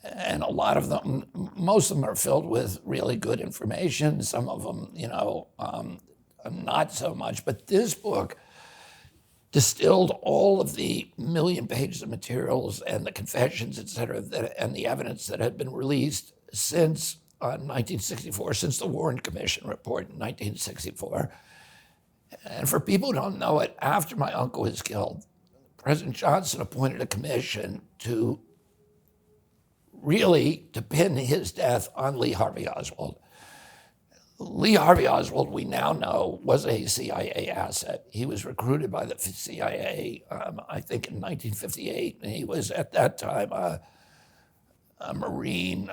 And a lot of them, most of them are filled with really good information. Some of them, not so much. But this book distilled all of the million pages of materials and the confessions, et cetera, and the evidence that had been released since 1964, since the Warren Commission report in 1964. And for people who don't know it, after my uncle was killed, President Johnson appointed a commission to pin his death on Lee Harvey Oswald. Lee Harvey Oswald, we now know, was a CIA asset. He was recruited by the CIA, I think in 1958, and he was at that time a Marine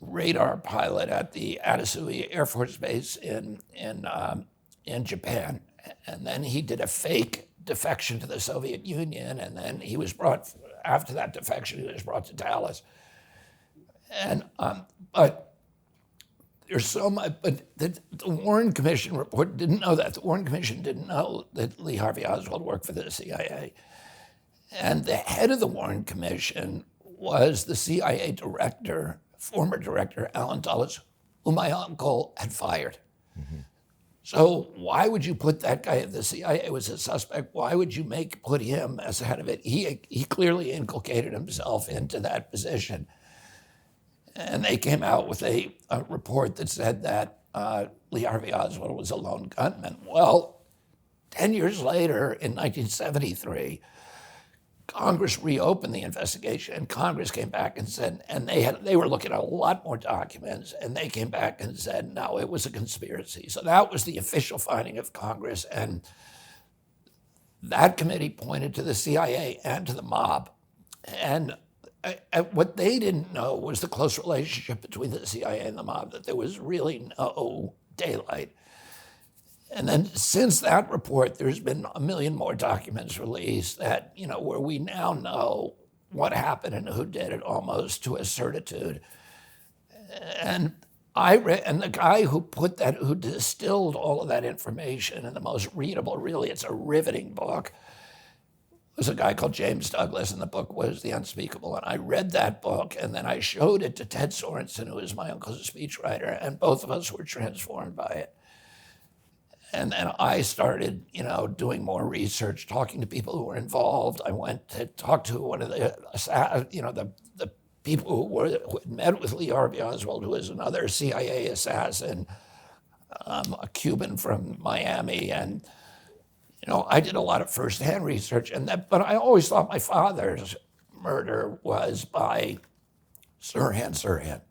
radar pilot at the Atasui Air Force Base in Japan. And then he did a fake defection to the Soviet Union, and then after that defection, he was brought to Dallas. And but there's so much. But the Warren Commission report didn't know that. The Warren Commission didn't know that Lee Harvey Oswald worked for the CIA. And the head of the Warren Commission was the CIA director, former director Alan Dulles, who my uncle had fired. Mm-hmm. So why would you put that guy? The CIA was a suspect. Why would you put him as head of it? He clearly inculcated himself into that position. And they came out with a report that said that Lee Harvey Oswald was a lone gunman. Well, 10 years later, in 1973, Congress reopened the investigation, and Congress came back and said, and they were looking at a lot more documents, and they came back and said, no, it was a conspiracy. So that was the official finding of Congress, and that committee pointed to the CIA and to the mob. And what they didn't know was the close relationship between the CIA and the mob, that there was really no daylight. And then since that report, there's been a million more documents released that, where we now know what happened and who did it almost to a certitude. And and the guy who distilled all of that information in the most readable, really, it's a riveting book, was a guy called James Douglas, and the book was The Unspeakable. And I read that book, and then I showed it to Ted Sorensen, who is my uncle's speechwriter, and both of us were transformed by it. And then I started, doing more research, talking to people who were involved. I went to talk to one of the people who had met with Lee Harvey Oswald, who was another CIA assassin, a Cuban from Miami, and I did a lot of firsthand research, but I always thought my father's murder was by Sirhan.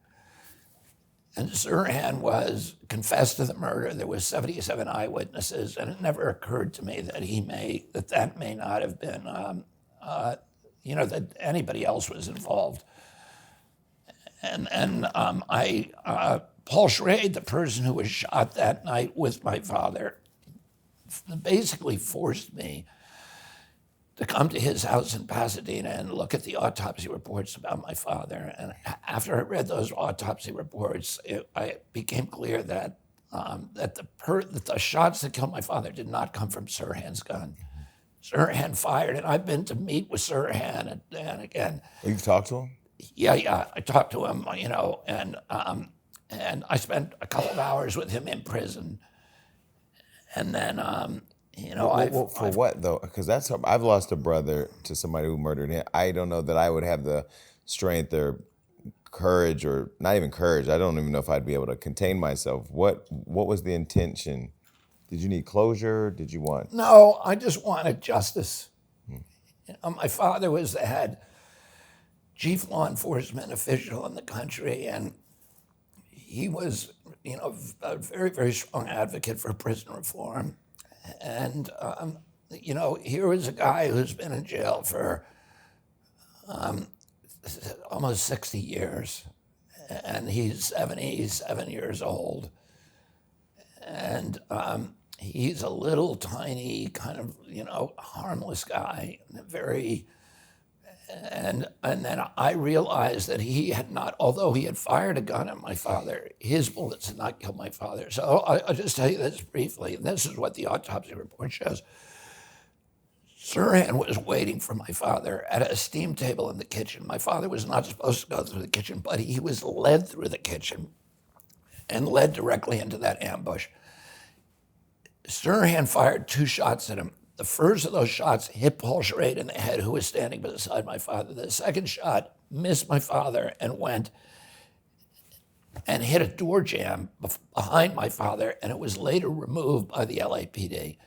And Sirhan confessed to the murder. There was 77 eyewitnesses, and it never occurred to me that that may not have been, that anybody else was involved. And Paul Schrade, the person who was shot that night with my father, basically forced me to come to his house in Pasadena and look at the autopsy reports about my father. And after I read those autopsy reports, it became clear that the shots that killed my father did not come from Sirhan's gun. Sirhan fired, and I've been to meet with Sirhan and again. You've talked to him? Yeah, I talked to him, and I spent a couple of hours with him in prison, and then, for what though? Because I've lost a brother to somebody who murdered him. I don't know that I would have the strength or courage, or not even courage. I don't even know if I'd be able to contain myself. What was the intention? Did you need closure? Did you want? No, I just wanted justice. My father was the head chief law enforcement official in the country, and he was, a very, very strong advocate for prison reform. And, here was a guy who's been in jail for almost 60 years, and he's 77 years old. And he's a little tiny kind of, harmless guy, and then I realized that he had not, although he had fired a gun at my father, his bullets had not killed my father. So I'll just tell you this briefly. This is what the autopsy report shows. Sirhan was waiting for my father at a steam table in the kitchen. My father was not supposed to go through the kitchen, but he was led through the kitchen and led directly into that ambush. Sirhan fired 2 shots at him. The first of those shots hit Paul Schrade in the head, who was standing beside my father. The second shot missed my father and went and hit a door jamb behind my father, and it was later removed by the LAPD.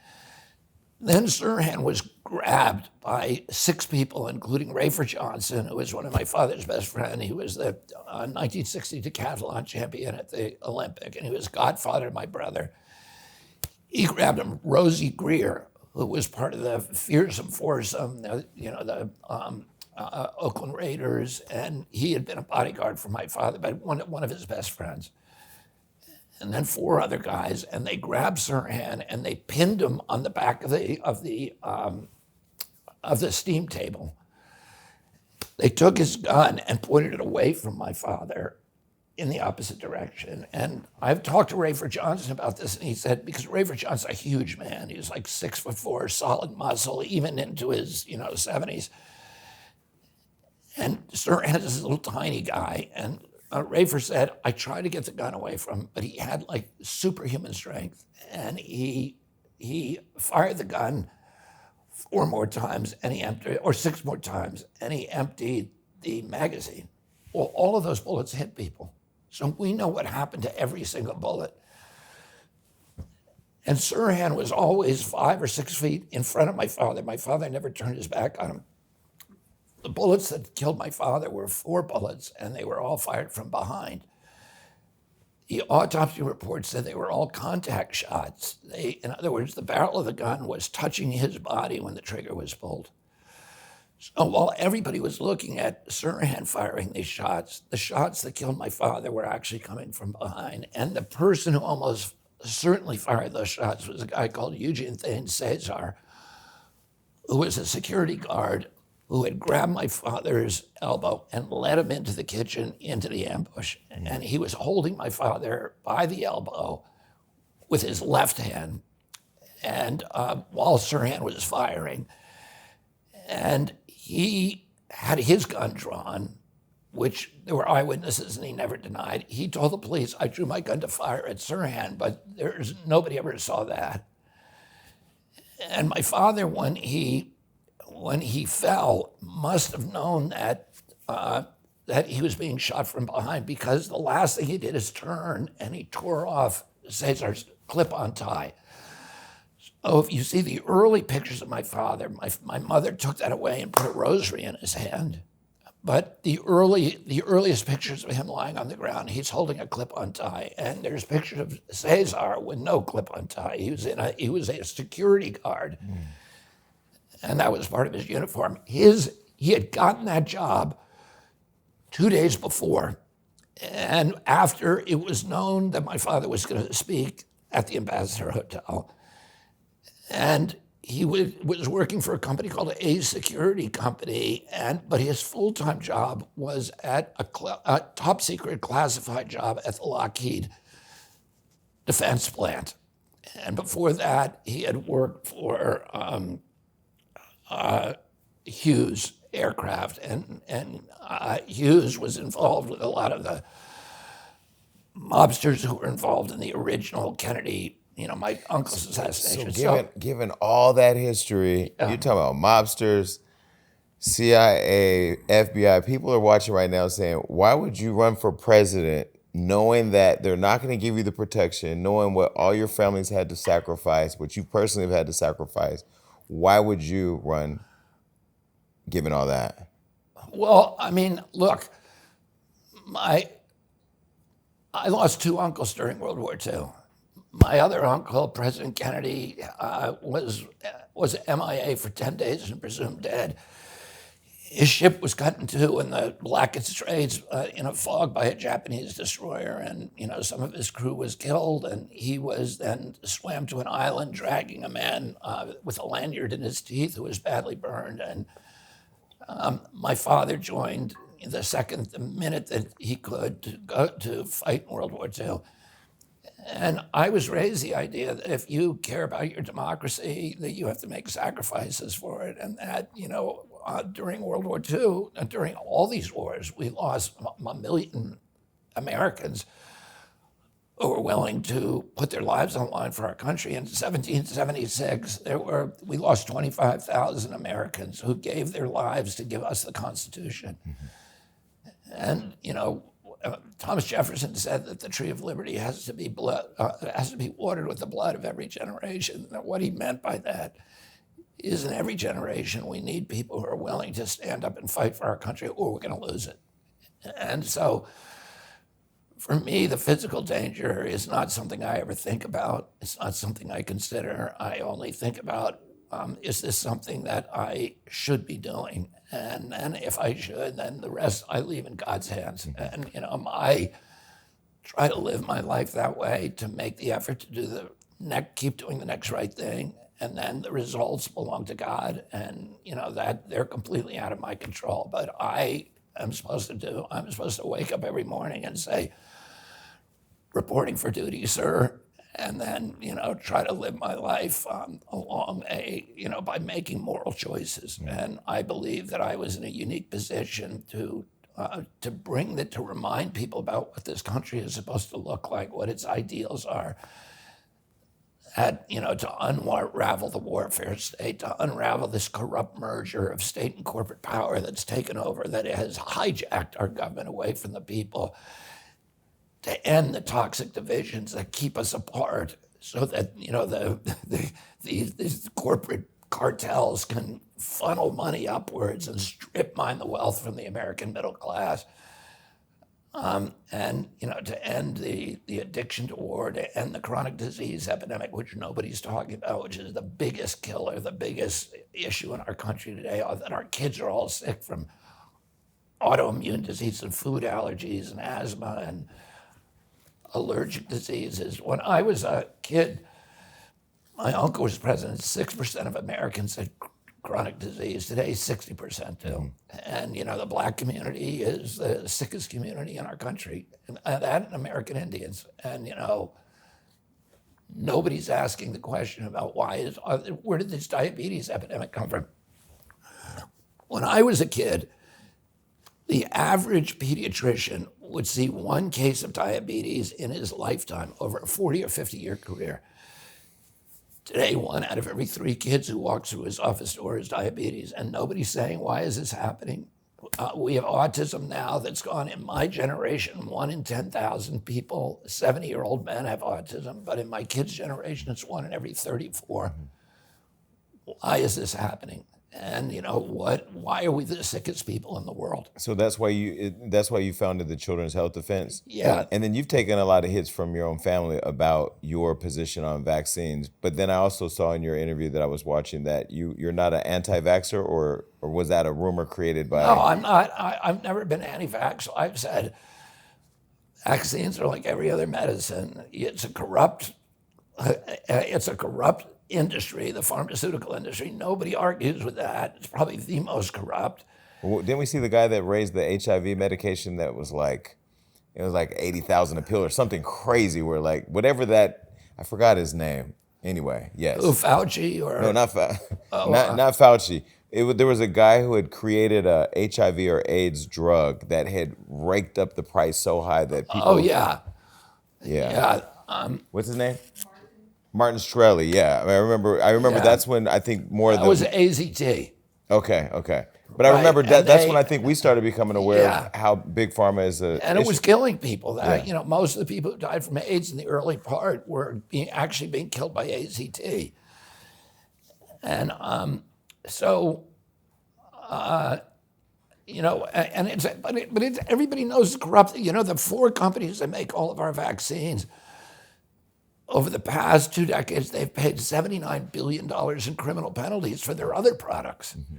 Then Sirhan was grabbed by 6 people, including Rayford Johnson, who was one of my father's best friends. He was the 1960 decathlon champion at the Olympic, and he was godfather to my brother. He grabbed him. Rosie Greer, who was part of the fearsome foursome, the Oakland Raiders, and he had been a bodyguard for my father, but one of his best friends. And then 4 other guys, and they grabbed Sirhan and they pinned him on the back of the steam table. They took his gun and pointed it away from my father in the opposite direction. And I've talked to Rayford Johnson about this, and he said, because Rayford Johnson's a huge man, he's like 6'4", solid muscle, even into his 70s. And Sirhan is this little tiny guy, and Rayford said, I tried to get the gun away from him, but he had like superhuman strength, and he fired the gun 4 more times, and he emptied, or 6 more times, and he emptied the magazine. Well, all of those bullets hit people. So we know what happened to every single bullet. And Sirhan was always 5 or 6 feet in front of my father. My father never turned his back on him. The bullets that killed my father were 4 bullets, and they were all fired from behind. The autopsy report said they were all contact shots. In other words, the barrel of the gun was touching his body when the trigger was pulled. So while everybody was looking at Sirhan firing these shots, the shots that killed my father were actually coming from behind. And the person who almost certainly fired those shots was a guy called Eugene Thanes Cesar, who was a security guard who had grabbed my father's elbow and led him into the kitchen, into the ambush. And he was holding my father by the elbow with his left hand, and while Sirhan was firing. And he had his gun drawn, which there were eyewitnesses and he never denied. He told the police, I drew my gun to fire at Sirhan, but nobody ever saw that. And my father, when he fell, must have known that he was being shot from behind, because the last thing he did is turn and he tore off Cesar's clip-on tie. So if you see the early pictures of my father, my mother took that away and put a rosary in his hand. But the earliest pictures of him lying on the ground, he's holding a clip-on tie, and there's pictures of Cesar with no clip-on tie. He was a security guard, and that was part of his uniform. He had gotten that job 2 days before, and after it was known that my father was going to speak at the Ambassador Hotel, and he was working for a company called A Security Company, but his full-time job was at a top-secret classified job at the Lockheed defense plant. And before that, he had worked for Hughes Aircraft, and Hughes was involved with a lot of the mobsters who were involved in the original Kennedy, my uncle's assassination. So given all that history, you're talking about mobsters, CIA, FBI. People are watching right now saying, why would you run for president knowing that they're not going to give you the protection, knowing what all your families had to sacrifice, what you personally have had to sacrifice? Why would you run given all that? Well, I mean, look, I lost 2 uncles during World War II. My other uncle, President Kennedy, was MIA for 10 days and presumed dead. His ship was cut in 2 in the Blackett Straits in a fog by a Japanese destroyer, and some of his crew was killed, and he was then swam to an island dragging a man with a lanyard in his teeth who was badly burned. And my father joined the minute that he could to go to fight in World War II. And I was raised the idea that if you care about your democracy, that you have to make sacrifices for it. And that, during World War II, and during all these wars, we lost a million Americans who were willing to put their lives on the line for our country. In 1776, we lost 25,000 Americans who gave their lives to give us the Constitution. And, Thomas Jefferson said that the tree of liberty has to be watered with the blood of every generation. And what he meant by that is in every generation, we need people who are willing to stand up and fight for our country, or we're going to lose it. And so for me, the physical danger is not something I ever think about. It's not something I consider. I only think about, is this something that I should be doing? And if I should, then the rest I leave in God's hands. And I try to live my life that way, to make the effort to do keep doing the next right thing, and then the results belong to God. And that they're completely out of my control. But I'm supposed to wake up every morning and say, reporting for duty, sir. And then, try to live my life along by making moral choices. And I believe that I was in a unique position to remind people about what this country is supposed to look like, what its ideals are, to unravel the warfare state, to unravel this corrupt merger of state and corporate power that's taken over, that has hijacked our government away from the people, to end the toxic divisions that keep us apart, so that these corporate cartels can funnel money upwards and strip mine the wealth from the American middle class, and to end the addiction to war, to end the chronic disease epidemic, which nobody's talking about, which is the biggest killer, the biggest issue in our country today. That our kids are all sick from autoimmune disease and food allergies and asthma and allergic diseases. When I was a kid, my uncle was president. 6% of Americans had chronic disease. Today, 60% do. And, the Black community is the sickest community in our country, and that and American Indians. And, nobody's asking the question about where did this diabetes epidemic come from? When I was a kid, the average pediatrician would see 1 case of diabetes in his lifetime over a 40 or 50-year career. Today, 1 out of every 3 kids who walks through his office door has diabetes, and nobody's saying, why is this happening? We have autism now that's gone in my generation. 1 in 10,000 people, 70-year-old men have autism, but in my kids' generation, it's 1 in every 34. Why is this happening? And you know what? Why are we the sickest people in the world? So that's why you founded the Children's Health Defense. Yeah. And then you've taken a lot of hits from your own family about your position on vaccines. But then I also saw in your interview that I was watching that you're not an anti-vaxxer, or was that a rumor created by? No, I'm not. I've never been anti-vax. I've said vaccines are like every other medicine. It's a corrupt industry, the pharmaceutical industry. Nobody argues with that. It's probably the most corrupt. Well, didn't we see the guy that raised the HIV medication that was like, it was like 80,000 a pill or something crazy, where like whatever that, I forgot his name. Anyway, yes. Who, Fauci or? No, not Fauci. There was a guy who had created a HIV or AIDS drug that had raked up the price so high that people. Oh yeah. Yeah. What's his name? Martin Shkreli. Yeah, I remember. Yeah. That's when I think more of That the. was AZT. Okay. But I remember that's when I think we started becoming aware of how big pharma is a. And it was killing people. Yeah. You know, most of the people who died from AIDS in the early part were actually being killed by AZT. And you know, and everybody knows it's corrupt. You know, the 4 companies that make all of our vaccines, over the past 2 decades, they've paid $79 billion in criminal penalties for their other products. Mm-hmm.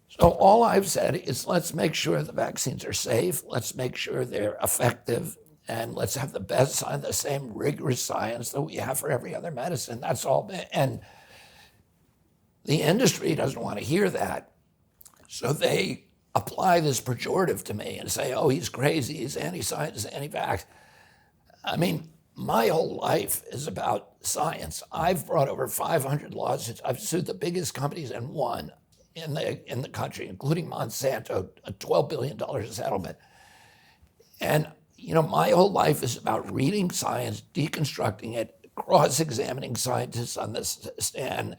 So all I've said is, let's make sure the vaccines are safe, let's make sure they're effective, and let's have the best science, the same rigorous science that we have for every other medicine. That's all. And the industry doesn't want to hear that. So they apply this pejorative to me and say, oh, he's crazy, he's anti-science, anti-vax. I mean, my whole life is about science. I've brought over 500 lawsuits. I've sued the biggest companies and won in the country, including Monsanto, a $12 billion settlement. And, you know, my whole life is about reading science, deconstructing it, cross-examining scientists on the stand.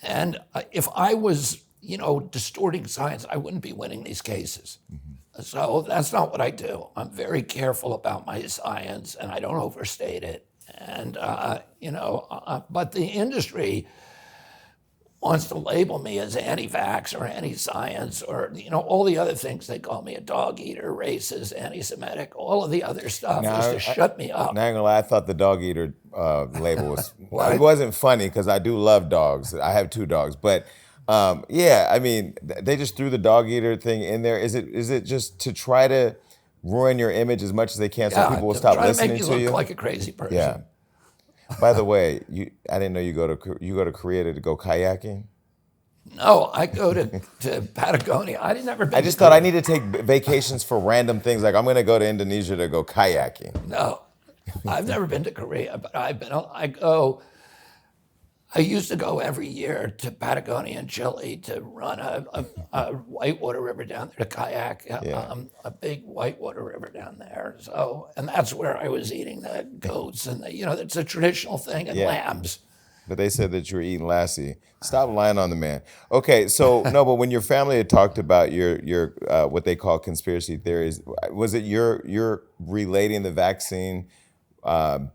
And if I was, you know, distorting science, I wouldn't be winning these cases. Mm-hmm. So that's not what I do. I'm very careful about my science, and I don't overstate it. And, you know, but the industry wants to label me as anti-vax or anti-science or, you know, all the other things. They call me a dog eater, racist, anti-Semitic, all of the other stuff is to shut me up. Not gonna lie, I thought the dog eater label was, it wasn't funny because I do love dogs. I have 2 dogs, but yeah, I mean, they just threw the dog eater thing in there. Is it just to try to ruin your image as much as they can so people will stop listening to you? Try to make you look like a crazy person. Yeah. By the way, I didn't know you go to Korea to go kayaking. No, I go to Patagonia. I never been. I just thought I need to take vacations for random things. Like I'm going to go to Indonesia to go kayaking. No, I've never been to Korea, but I used to go every year to Patagonia and Chile to run a whitewater river down there, to kayak, a big whitewater river down there. So, and that's where I was eating the goats, and you know, it's a traditional thing, and lambs. But they said that you were eating lassie. Stop lying on the man. Okay, so no, but when your family had talked about your what they call conspiracy theories, was it you're relating the vaccine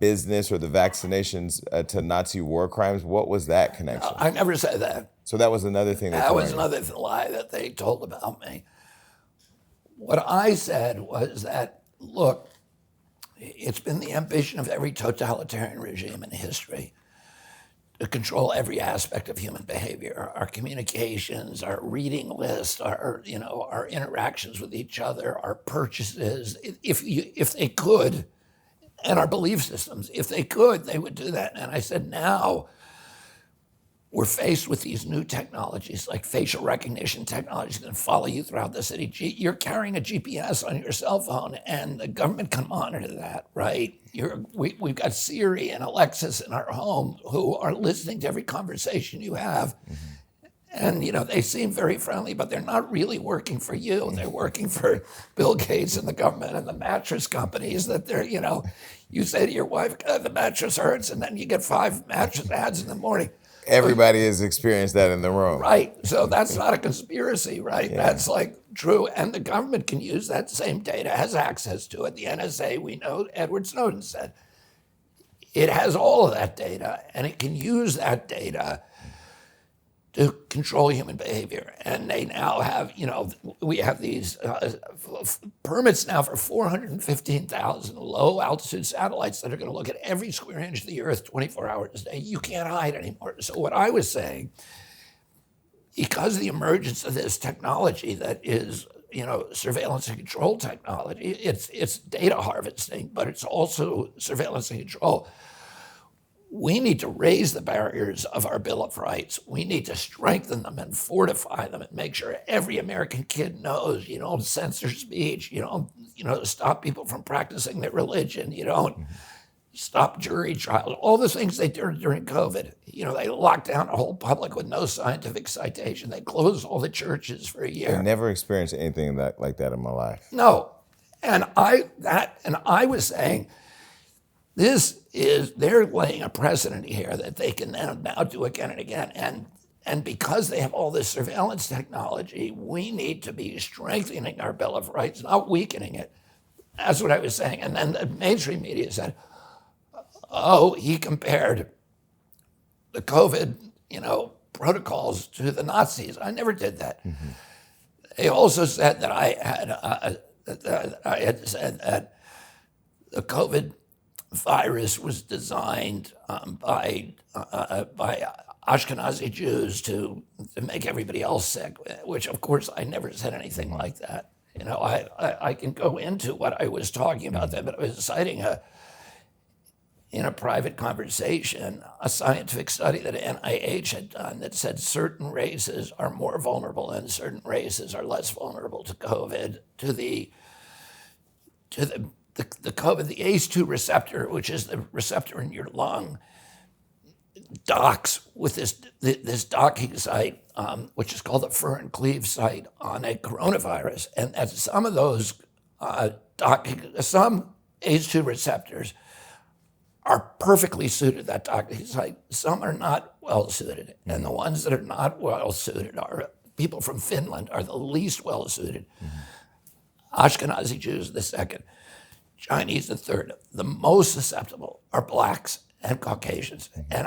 business or the vaccinations to Nazi war crimes? What was that connection? I never said that. So that was another thing. That was another lie that they told about me. What I said was that, look, it's been the ambition of every totalitarian regime in history to control every aspect of human behavior, our communications, our reading list, our interactions with each other, our purchases. If they could, and our belief systems, if they could, they would do that. And I said, now we're faced with these new technologies like facial recognition technologies that follow you throughout the city. You're carrying a GPS on your cell phone, and the government can monitor that, right? We've got Siri and Alexis in our home who are listening to every conversation you have. Mm-hmm. And, you know, they seem very friendly, but they're not really working for you. They're working for Bill Gates and the government and the mattress companies that they're, you know, you say to your wife, the mattress hurts, and then you get 5 mattress ads in the morning. Everybody has experienced that in the room. Right. So that's not a conspiracy, right? Yeah. That's like true. And the government can use that same data, has access to it. The NSA, we know, Edward Snowden said, it has all of that data, and it can use that data to control human behavior. And they now have, we have these permits now for 415,000 low altitude satellites that are going to look at every square inch of the earth 24 hours a day. You can't hide anymore. So what I was saying, because of the emergence of this technology that is, surveillance and control technology, it's data harvesting, but it's also surveillance and control. We need to raise the barriers of our Bill of Rights. We need to strengthen them and fortify them and make sure every American kid knows you don't censor speech, you don't stop people from practicing their religion, you don't stop jury trials, all the things they did during COVID. They locked down the whole public with no scientific citation. They closed all the churches for a year. I never experienced anything like that in my life. No. And I was saying, they're laying a precedent here that they can now do again and again. And because they have all this surveillance technology, we need to be strengthening our Bill of Rights, not weakening it. That's what I was saying. And then the mainstream media said, oh, he compared the COVID, protocols to the Nazis. I never did that. Mm-hmm. They also said that I had said that the COVID virus was designed by Ashkenazi Jews to make everybody else sick, which of course I never said anything like that. I can go into what I was talking about there, but I was citing in a private conversation, a scientific study that NIH had done that said certain races are more vulnerable and certain races are less vulnerable to COVID, to the COVID, the ACE2 receptor, which is the receptor in your lung, docks with this docking site, which is called the furin cleave site on a coronavirus. And that some of those some ACE2 receptors are perfectly suited, that docking site. Some are not well suited. And the ones that are not well suited are people from Finland are the least well suited. Mm-hmm. Ashkenazi Jews, the second. Chinese, the third. The most susceptible are blacks and Caucasians. And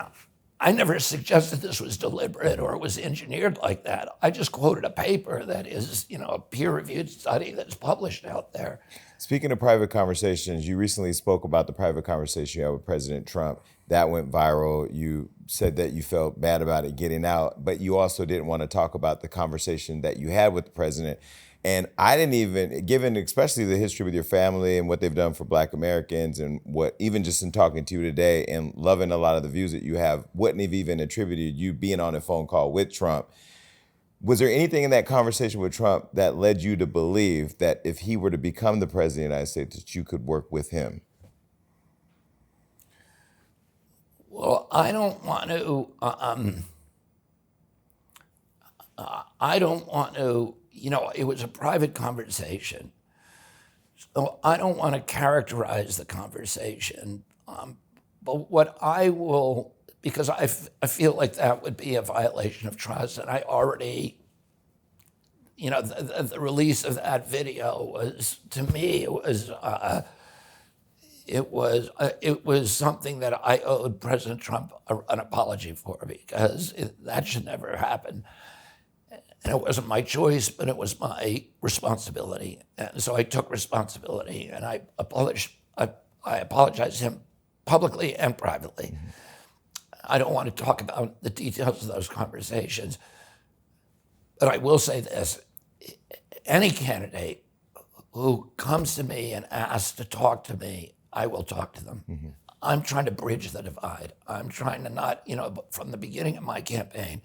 I never suggested this was deliberate or was engineered like that. I just quoted a paper that is, a peer-reviewed study that's published out there. Speaking of private conversations, you recently spoke about the private conversation you had with President Trump. That went viral. You said that you felt bad about it getting out, but you also didn't want to talk about the conversation that you had with the president. And I didn't even, given especially the history with your family and what they've done for Black Americans and what, even just in talking to you today and loving a lot of the views that you have, wouldn't have even attributed you being on a phone call with Trump. Was there anything in that conversation with Trump that led you to believe that if he were to become the president of the United States, that you could work with him? Well, I don't want to, it was a private conversation. So I don't want to characterize the conversation. But what I will, because I feel like that would be a violation of trust, and I already, the release of that video was, to me, it was something that I owed President Trump an apology for, because that should never happen. And it wasn't my choice, but it was my responsibility. And so I took responsibility, and I apologized to him publicly and privately. Mm-hmm. I don't want to talk about the details of those conversations, but I will say this. Any candidate who comes to me and asks to talk to me, I will talk to them. Mm-hmm. I'm trying to bridge the divide. I'm trying to not, from the beginning of my campaign,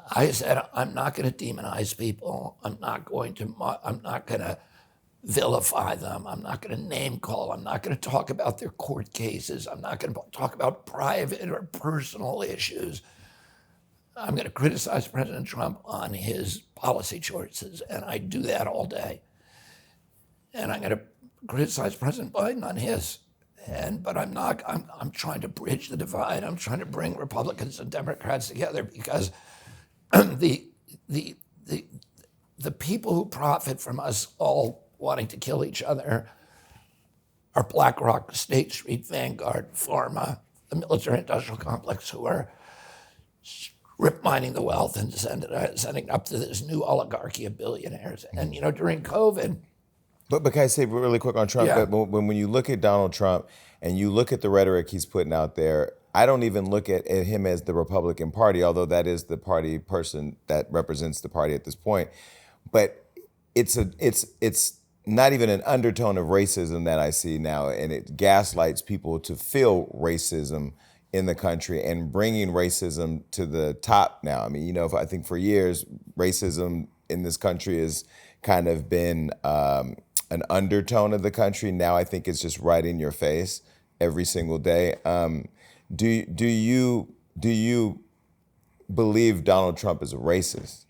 I said, I'm not going to demonize people. I'm not going to vilify them. I'm not going to name call. I'm not going to talk about their court cases. I'm not going to talk about private or personal issues. I'm going to criticize President Trump on his policy choices, and I do that all day. And I'm going to criticize President Biden on his. But I'm trying to bridge the divide. I'm trying to bring Republicans and Democrats together, because the people who profit from us all wanting to kill each other are BlackRock, State Street, Vanguard, Pharma, the military-industrial complex, who are mining the wealth and sending it up to this new oligarchy of billionaires. And, during COVID. But can I say really quick on Trump? Yeah. But when you look at Donald Trump and you look at the rhetoric he's putting out there, I don't even look at him as the Republican Party, although that is the party person that represents the party at this point. But it's not even an undertone of racism that I see now, and it gaslights people to feel racism in the country and bringing racism to the top now. I mean, I think for years, racism in this country has kind of been an undertone of the country. Now I think it's just right in your face every single day. Do you believe Donald Trump is a racist?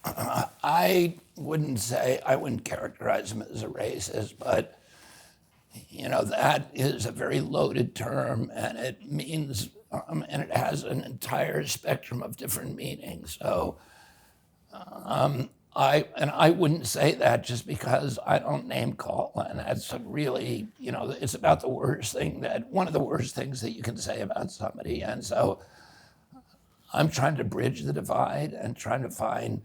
I wouldn't characterize him as a racist, but that is a very loaded term, and it means, and it has an entire spectrum of different meanings. So, I wouldn't say that just because I don't name call, and that's really, it's about one of the worst things that you can say about somebody, and so I'm trying to bridge the divide and trying to find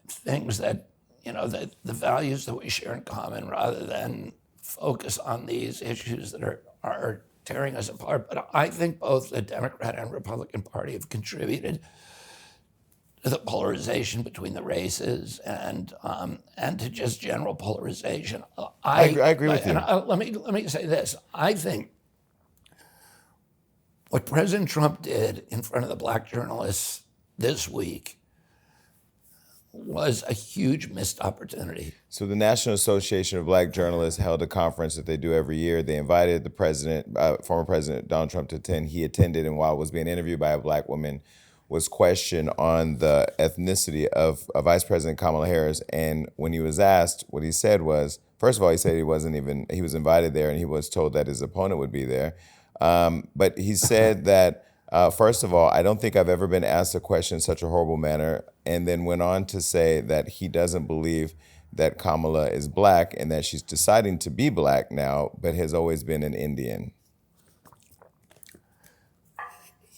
things that, that the values that we share in common, rather than focus on these issues that are tearing us apart. But I think both the Democrat and Republican Party have contributed to the polarization between the races and to just general polarization. I agree with you. And let me say this. I think what President Trump did in front of the black journalists this week was a huge missed opportunity. So the National Association of Black Journalists held a conference that they do every year. They invited the president, former President Donald Trump, to attend. He attended, and while was being interviewed by a black woman, was questioned on the ethnicity of Vice President Kamala Harris. And when he was asked, what he said was, first of all, he said he was invited there, and he was told that his opponent would be there. But he said that, first of all, I don't think I've ever been asked a question in such a horrible manner, and then went on to say that he doesn't believe that Kamala is black and that she's deciding to be black now, but has always been an Indian.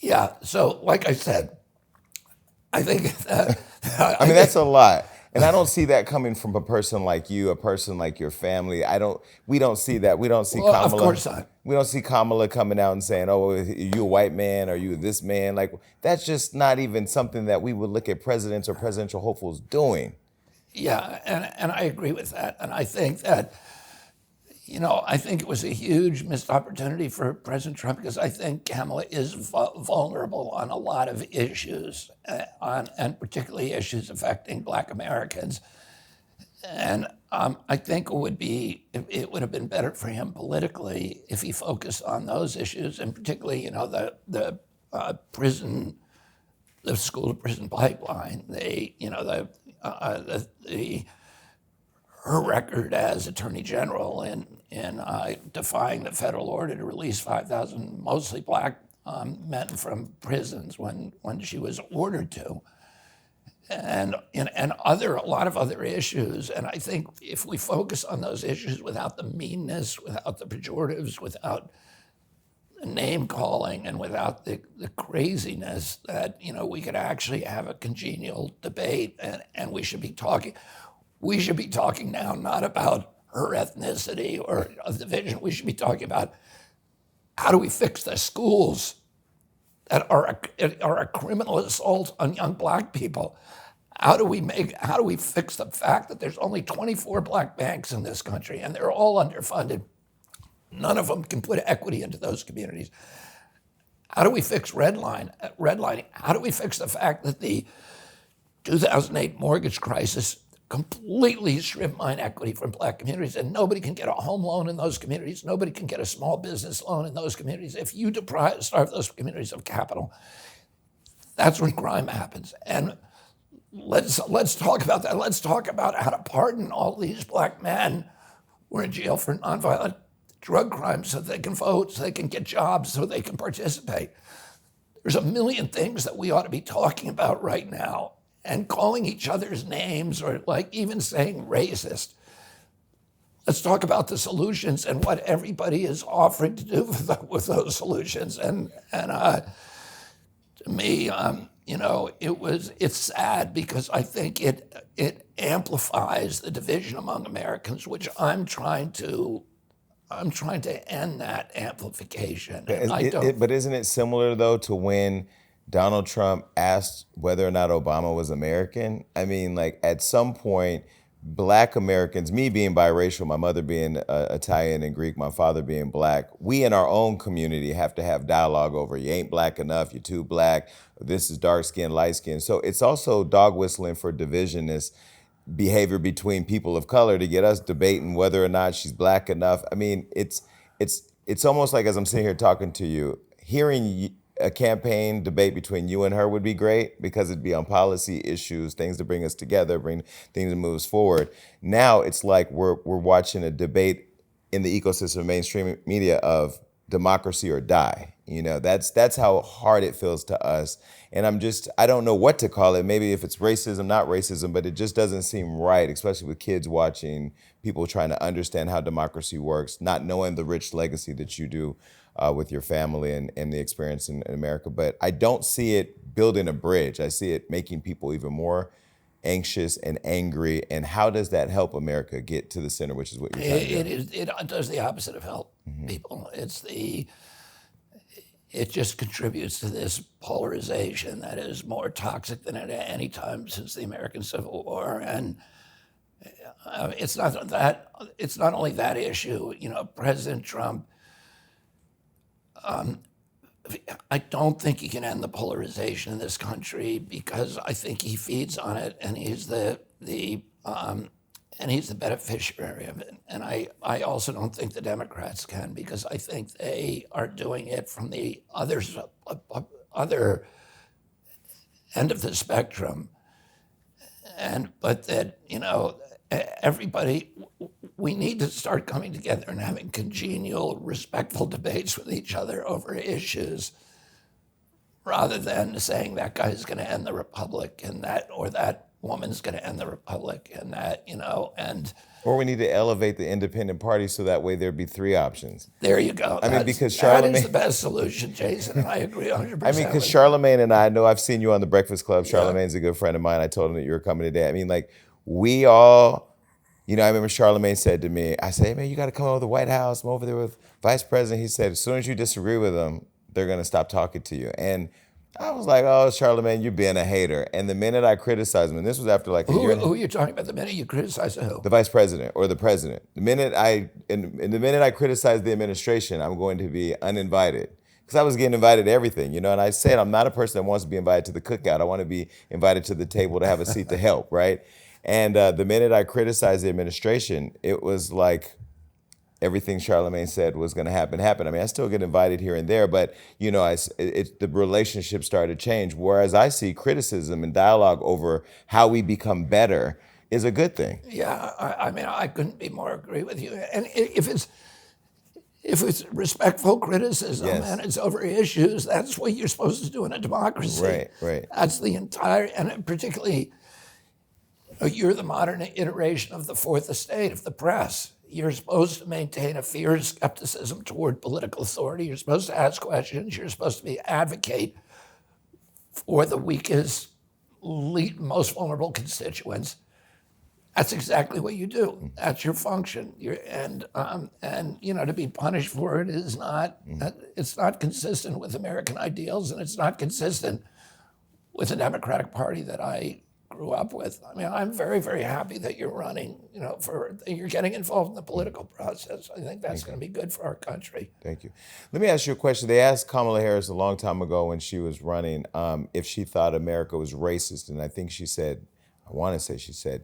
Yeah, so like I said, I think that... that's a lot. And I don't see that coming from a person like you, a person like your family. We don't see that. We don't see Kamala. Of course not. We don't see Kamala coming out and saying, "Oh, are you a white man? Are you this man?" Like, that's just not even something that we would look at presidents or presidential hopefuls doing. Yeah, and I agree with that. And I think that, I think it was a huge missed opportunity for President Trump, because I think Kamala is vulnerable on a lot of issues, and particularly issues affecting Black Americans. And I think it would have been better for him politically if he focused on those issues, and particularly, the school to prison pipeline. Her record as Attorney General in defying the federal order to release 5,000 mostly black men from prisons when she was ordered to, and a lot of other issues. And I think if we focus on those issues without the meanness, without the pejoratives, without the name calling, and without the craziness, that we could actually have a congenial debate, and we should be talking. We should be talking now not about her ethnicity or a division. We should be talking about how do we fix the schools that are a criminal assault on young black people. How do we fix the fact that there's only 24 black banks in this country and they're all underfunded? None of them can put equity into those communities. How do we fix redlining? How do we fix the fact that the 2008 mortgage crisis completely stripped mine equity from black communities, and nobody can get a home loan in those communities. Nobody can get a small business loan in those communities. If you starve those communities of capital, that's when crime happens. And let's talk about that. Let's talk about how to pardon all these black men who are in jail for nonviolent drug crimes so they can vote, so they can get jobs, so they can participate. There's a million things that we ought to be talking about right now. And calling each other's names, or like even saying racist. let's talk about the solutions and what everybody is offering to do with those solutions. And to me, it's sad because I think it amplifies the division among Americans, which I'm trying to end that amplification. And But isn't it similar, though, to when Donald Trump asked whether or not Obama was American? I mean, like, at some point, Black Americans, me being biracial, my mother being Italian and Greek, my father being Black, we in our own community have to have dialogue over, you ain't Black enough, you're too Black, this is dark skin, light skin. So it's also dog whistling for divisionist behavior between people of color to get us debating whether or not she's Black enough. I mean, it's almost like, as I'm sitting here talking to you, hearing a campaign debate between you and her would be great because it'd be on policy issues, things to bring us together, bring things to move us forward. Now it's like we're watching a debate in the ecosystem of mainstream media of democracy or die. That's how hard it feels to us. And I don't know what to call it. Maybe if it's racism, not racism, but it just doesn't seem right, especially with kids watching, people trying to understand how democracy works, not knowing the rich legacy that you do with your family and the experience in America. But I don't see it building a bridge. I see it making people even more anxious and angry. And how does that help America get to the center, which is what you're trying to do? It does the opposite of help people. It just contributes to this polarization that is more toxic than at any time since the American Civil War. And it's not only that issue. President Trump, I don't think he can end the polarization in this country because I think he feeds on it, and he's the beneficiary of it. And I also don't think the Democrats can, because I think they are doing it from the other end of the spectrum. But that, everybody, we need to start coming together and having congenial, respectful debates with each other over issues, rather than saying that guy's going to end the republic and that woman's going to end the republic and that, and... Or we need to elevate the independent party so that way there'd be three options. There you go. Because Charlemagne... That is the best solution, Jason, and I agree 100%. Because Charlemagne and I know I've seen you on the Breakfast Club. Charlemagne's a good friend of mine. I told him that you were coming today. We all... I remember Charlemagne said to me, I said, hey, man, you got to come over to the White House. I'm over there with Vice President. He said, as soon as you disagree with them, they're going to stop talking to you. And I was like, oh, Charlemagne, you're being a hater. And the minute I criticized him, and this was after like a year. Who are you talking about? The minute you criticized who? The vice president or the president. The minute I criticized the administration, I'm going to be uninvited. Because I was getting invited to everything, and I said I'm not a person that wants to be invited to the cookout. I want to be invited to the table to have a seat to help, right? And the minute I criticized the administration, it was like everything Charlemagne said was going to happen. I still get invited here and there, but the relationship started to change. Whereas I see criticism and dialogue over how we become better is a good thing. Yeah, I couldn't be more agree with you. And if it's respectful criticism and it's over issues, that's what you're supposed to do in a democracy. Right. That's the entire, and particularly, you're the modern iteration of the fourth estate, of the press. You're supposed to maintain a fierce skepticism toward political authority. You're supposed to ask questions. You're supposed to advocate for the weakest, most vulnerable constituents. That's exactly what you do. That's your function. To be punished for it is not. It's not consistent with American ideals, and it's not consistent with the Democratic Party that I grew up with. I'm very, very happy that you're running, you're getting involved in the political process. I think that's going to be good for our country. Thank you. Let me ask you a question. They asked Kamala Harris a long time ago when she was running if she thought America was racist, and I think she said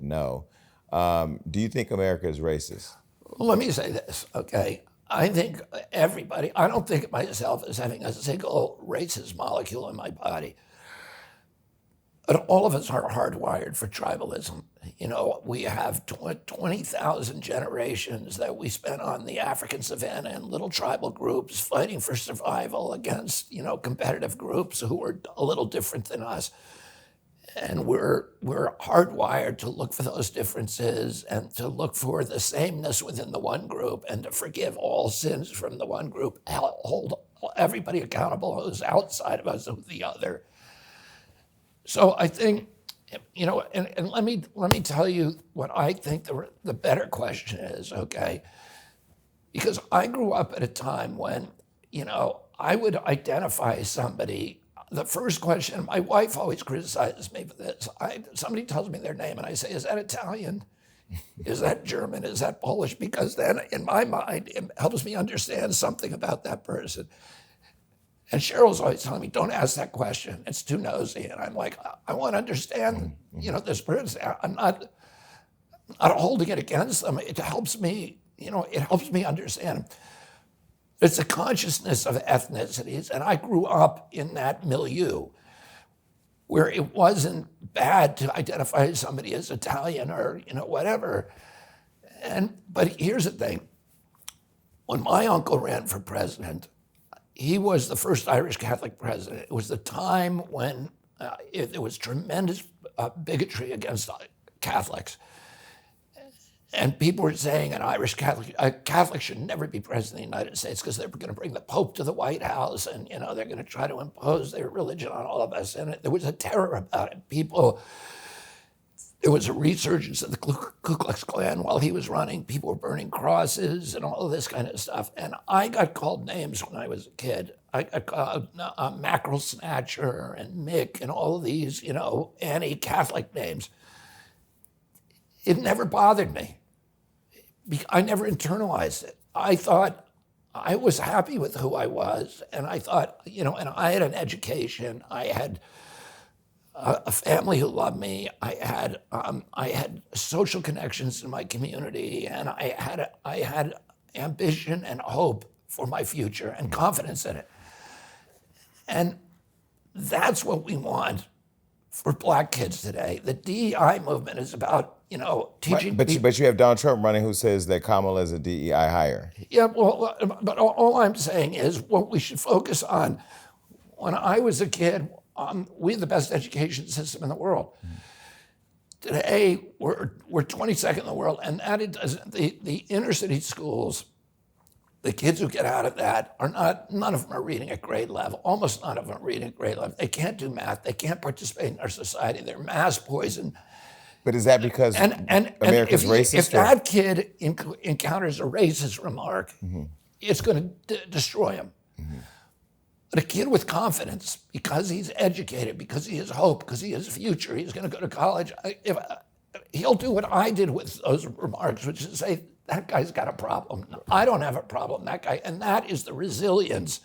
no. Do you think America is racist? Well, let me say this, okay? I think I don't think of myself as having a single racist molecule in my body. But all of us are hardwired for tribalism. We have 20,000 generations that we spent on the African savannah in little tribal groups fighting for survival against, competitive groups who were a little different than us. And we're hardwired to look for those differences and to look for the sameness within the one group and to forgive all sins from the one group, hold everybody accountable who's outside of us of the other. So I think, and let me tell you what I think the better question is, okay? Because I grew up at a time when, I would identify somebody. The first question, my wife always criticizes me for this. Somebody tells me their name and I say, is that Italian? Is that German? Is that Polish? Because then in my mind, it helps me understand something about that person. And Cheryl's always telling me, don't ask that question. It's too nosy. And I'm like, I want to understand, this person. I'm not holding it against them. It helps me, understand. It's a consciousness of ethnicities, and I grew up in that milieu where it wasn't bad to identify somebody as Italian or whatever. But here's the thing: when my uncle ran for president, he was the first Irish Catholic president. It was the time when there was tremendous bigotry against Catholics. And people were saying an Irish Catholic should never be president of the United States because they're going to bring the Pope to the White House and, they're going to try to impose their religion on all of us. And there was a terror about it. There was a resurgence of the Ku Klux Klan while he was running. People were burning crosses and all of this kind of stuff. And I got called names when I was a kid. I got called Mackerel Snatcher and Mick and all of these, anti-Catholic names. It never bothered me. I never internalized it. I thought I was happy with who I was, and I thought, and I had an education. I had a family who loved me. I had social connections in my community, and I had ambition and hope for my future and confidence in it. And that's what we want for Black kids today. The DEI movement is about, teaching people. But you have Donald Trump running who says that Kamala is a DEI hire. Yeah, well, but all I'm saying is what we should focus on. When I was a kid, we had the best education system in the world. Today, we're 22nd in the world, and that it doesn't. The inner city schools, the kids who get out of that none of them are reading at grade level. Almost none of them are reading at grade level. They can't do math. They can't participate in our society. They're mass poisoned. But is that because America's racist? If that kid encounters a racist remark, it's going to destroy him. But a kid with confidence, because he's educated, because he has hope, because he has a future, he's going to go to college. He'll do what I did with those remarks, which is say, that guy's got a problem. I don't have a problem, that guy. And that is the resilience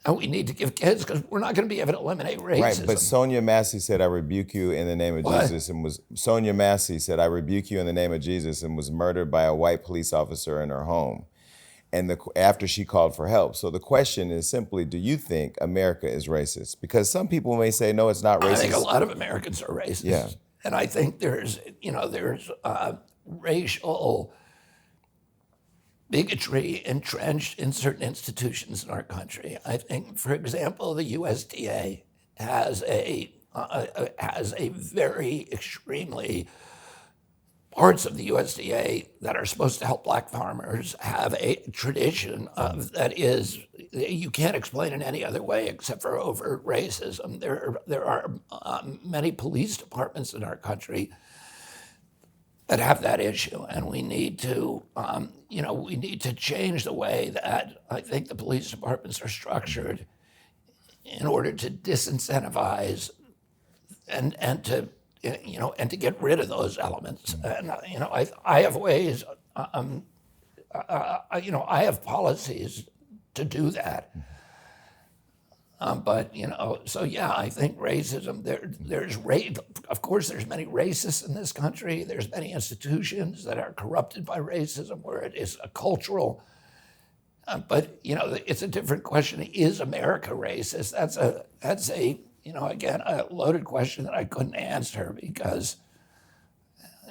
and we need to give kids because we're not going to be able to eliminate racism. Right, but Sonia Massey said, I rebuke you in the name of Jesus, and Sonia Massey said, I rebuke you in the name of Jesus, and was murdered by a white police officer in her home. And after she called for help. So the question is simply, do you think America is racist? Because some people may say, no, it's not racist. I think a lot of Americans are racist. Yeah. And I think there's racial bigotry entrenched in certain institutions in our country. I think, for example, the USDA has a very extremely parts of the USDA that are supposed to help Black farmers have a tradition of that is you can't explain in any other way except for overt racism. There are many police departments in our country that have that issue, and we need to change the way that I think the police departments are structured in order to disincentivize and to get rid of those elements. And I have ways. I have policies to do that. I think racism. Of course, there's many racists in this country. There's many institutions that are corrupted by racism, where it is a cultural. But it's a different question. Is America racist? That's a loaded question that I couldn't answer because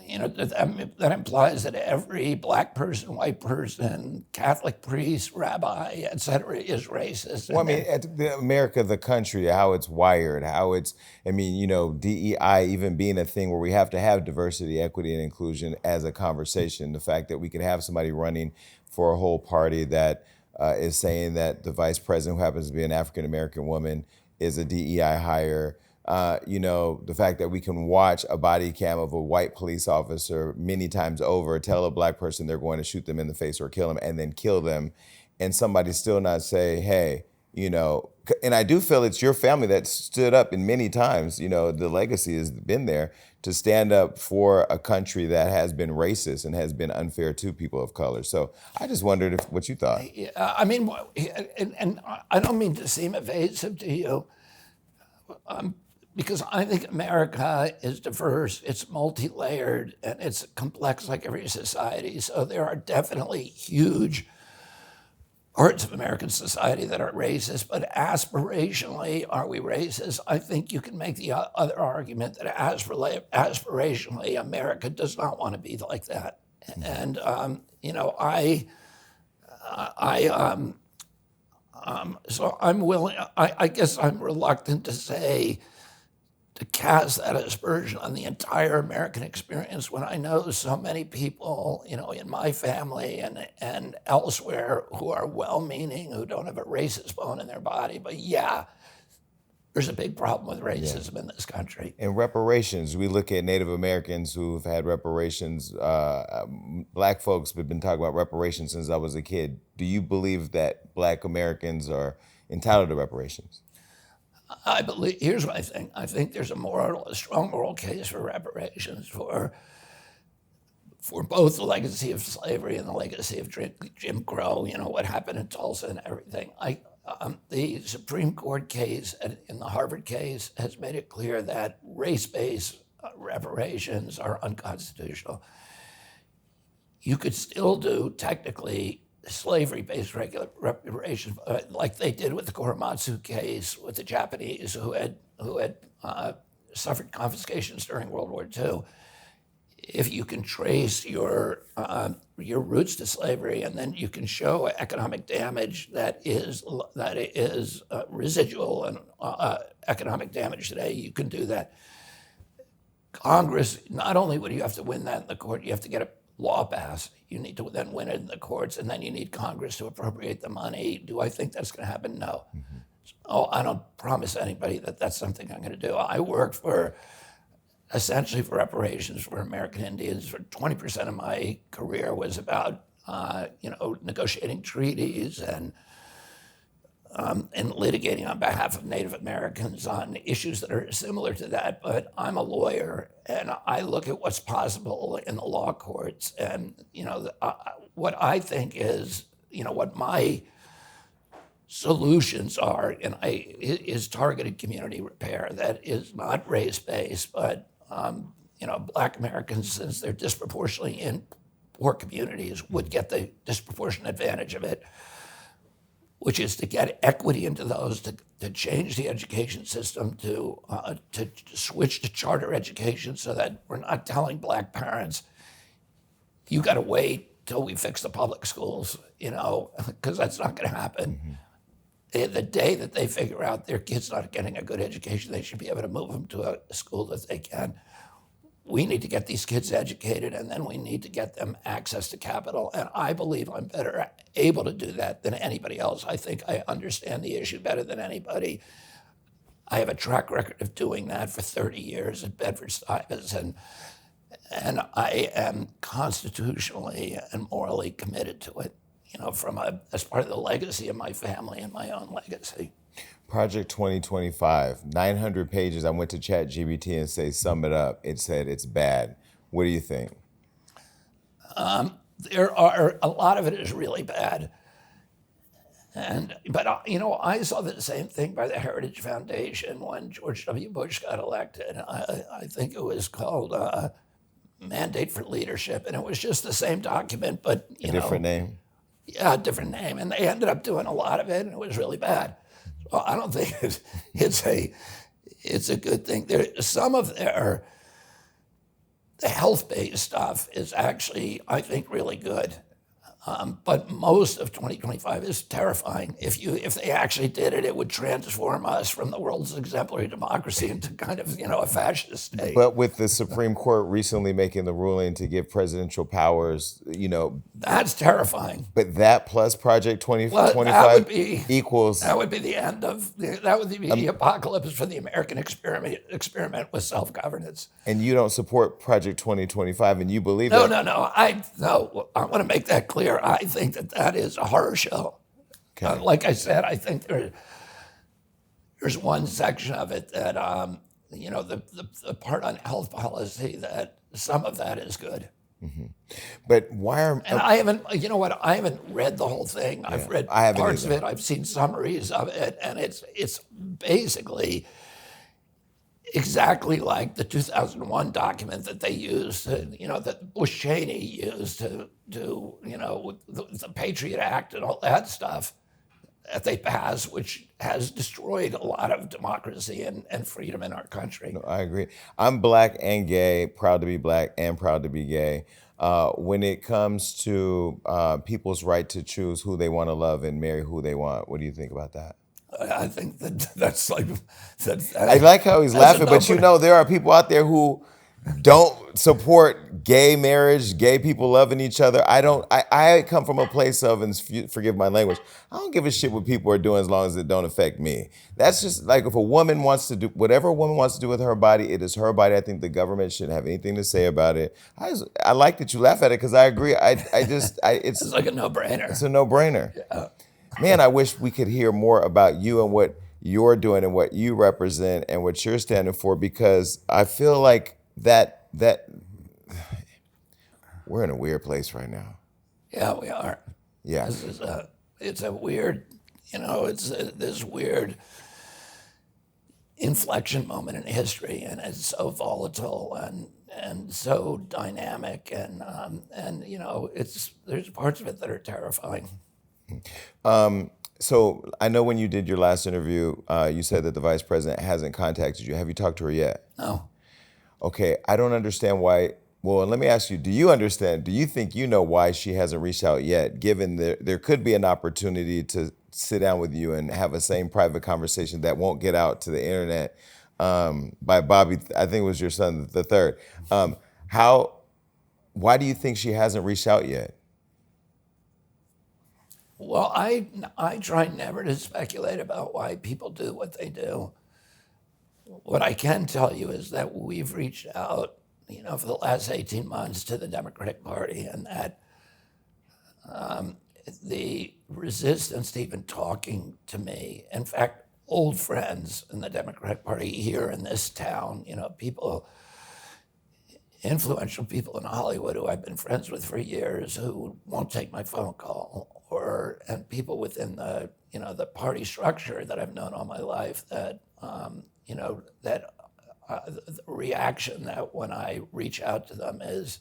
that implies that every black person, white person, Catholic priest, rabbi, et cetera, is racist. Well, I mean, America, the country, how it's wired, how it's, I mean, DEI even being a thing where we have to have diversity, equity, and inclusion as a conversation. The fact that we can have somebody running for a whole party that is saying that the vice president, who happens to be an African-American woman, is a DEI hire. The fact that we can watch a body cam of a white police officer many times over tell a black person they're going to shoot them in the face or kill them and then kill them, and somebody still not say, hey, and I do feel it's your family that stood up in many times, the legacy has been there to stand up for a country that has been racist and has been unfair to people of color. So I just wondered what you thought. I mean, and I don't mean to seem evasive to you, because I think America is diverse, it's multi-layered, and it's complex like every society. So there are definitely huge parts of American society that are racist, but aspirationally, are we racist? I think you can make the other argument that aspirationally, America does not want to be like that. And, so I'm willing, I guess I'm reluctant to cast that aspersion on the entire American experience when I know so many people, in my family and elsewhere who are well-meaning, who don't have a racist bone in their body. But yeah, there's a big problem with racism in this country. And reparations, we look at Native Americans who've had reparations. Black folks have been talking about reparations since I was a kid. Do you believe that Black Americans are entitled to reparations? I believe, here's what I think. I think there's a strong moral case for reparations for both the legacy of slavery and the legacy of Jim Crow, what happened in Tulsa and everything. The Supreme Court case in the Harvard case has made it clear that race-based reparations are unconstitutional. You could still do, technically, slavery-based reparations, like they did with the Korematsu case with the Japanese who had suffered confiscations during World War II. If you can trace your roots to slavery, and then you can show economic damage that is residual and economic damage today, you can do that. Congress, not only would you have to win that in the court, you have to get a law passed. You need to then win it in the courts, and then you need Congress to appropriate the money. Do I think that's going to happen? No. I don't promise anybody that that's something I'm going to do. I work essentially for reparations for American Indians. For 20% of my career was about, negotiating treaties and litigating on behalf of Native Americans on issues that are similar to that. But I'm a lawyer, and I look at what's possible in the law courts. And, what I think is, what my solutions are, is targeted community repair that is not race-based, but, Black Americans, since they're disproportionately in poor communities, would get the disproportionate advantage of it, which is to get equity into those, to change the education system, to switch to charter education so that we're not telling Black parents, you got to wait till we fix the public schools, because that's not going to happen. The day that they figure out their kid's not getting a good education, they should be able to move them to a school that they can. We need to get these kids educated, and then we need to get them access to capital. And I believe I'm better able to do that than anybody else. I think I understand the issue better than anybody. I have a track record of doing that for 30 years at Bedford-Stuyvesant, and I am constitutionally and morally committed to it, as part of the legacy of my family and my own legacy. Project 2025, 900 pages. I went to ChatGPT and say, sum it up. It said it's bad. What do you think? There are, a lot of it is really bad. But I saw the same thing by the Heritage Foundation when George W. Bush got elected. I think it was called Mandate for Leadership, and it was just the same document, but a different name? Yeah, a different name. And they ended up doing a lot of it, and it was really bad. So I don't think it's a good thing. Some of their the health-based stuff is actually, I think, really good. But most of 2025 is terrifying. If they actually did it, it would transform us from the world's exemplary democracy into kind of, a fascist state. But with the Supreme Court recently making the ruling to give presidential powers, That's terrifying. but that plus Project Well, 2025 equals. That would be the end of that would be the apocalypse for the American experiment with self-governance. And you don't support Project 2025, and you believe No, that? no, no. I want to make that clear. I think that is a horror show. Okay. Like I said, I think there's one section of it that the part on health policy, that some of that is good. But why are And I haven't, I haven't read the whole thing. I've read I haven't parts either. of it. I've seen summaries of it, and it's basically exactly like the 2001 document that they used, that Bush Cheney used to the Patriot Act and all that stuff that they passed, which has destroyed a lot of democracy and freedom in our country. No, I agree. I'm black and gay, proud to be black and proud to be gay. When it comes to people's right to choose who they want to love and marry who they want, what do you think about that? I think that's like I like how he's laughing, but there are people out there who don't support gay marriage, gay people loving each other. I come from a place of, and forgive my language, I don't give a shit what people are doing as long as it don't affect me. That's just like, if a woman wants to do whatever a woman wants to do with her body, it is her body. I think the government shouldn't have anything to say about it. I like that you laugh at it, because I agree. It's like a no-brainer. It's a no-brainer. Yeah. Man, I wish we could hear more about you and what you're doing and what you represent and what you're standing for, because I feel like that we're in a weird place right now. Yeah, we are. Yeah. It's a weird, it's this weird inflection moment in history, and it's so volatile and so dynamic, and there's parts of it that are terrifying. So I know when you did your last interview, you said that the vice president hasn't contacted you. Have you talked to her yet? No. Okay, I don't understand why. Well, let me ask you, do you understand? Do you think you know why she hasn't reached out yet, given there could be an opportunity to sit down with you and have a same private conversation that won't get out to the internet by Bobby, I think it was your son, the third. Why do you think she hasn't reached out yet? Well, I try never to speculate about why people do what they do. What I can tell you is that we've reached out, for the last 18 months to the Democratic Party, and that the resistance to even talking to me, in fact, old friends in the Democratic Party here in this town, people, influential people in Hollywood who I've been friends with for years, who won't take my phone call, and people within the the party structure that I've known all my life, that the reaction that when I reach out to them is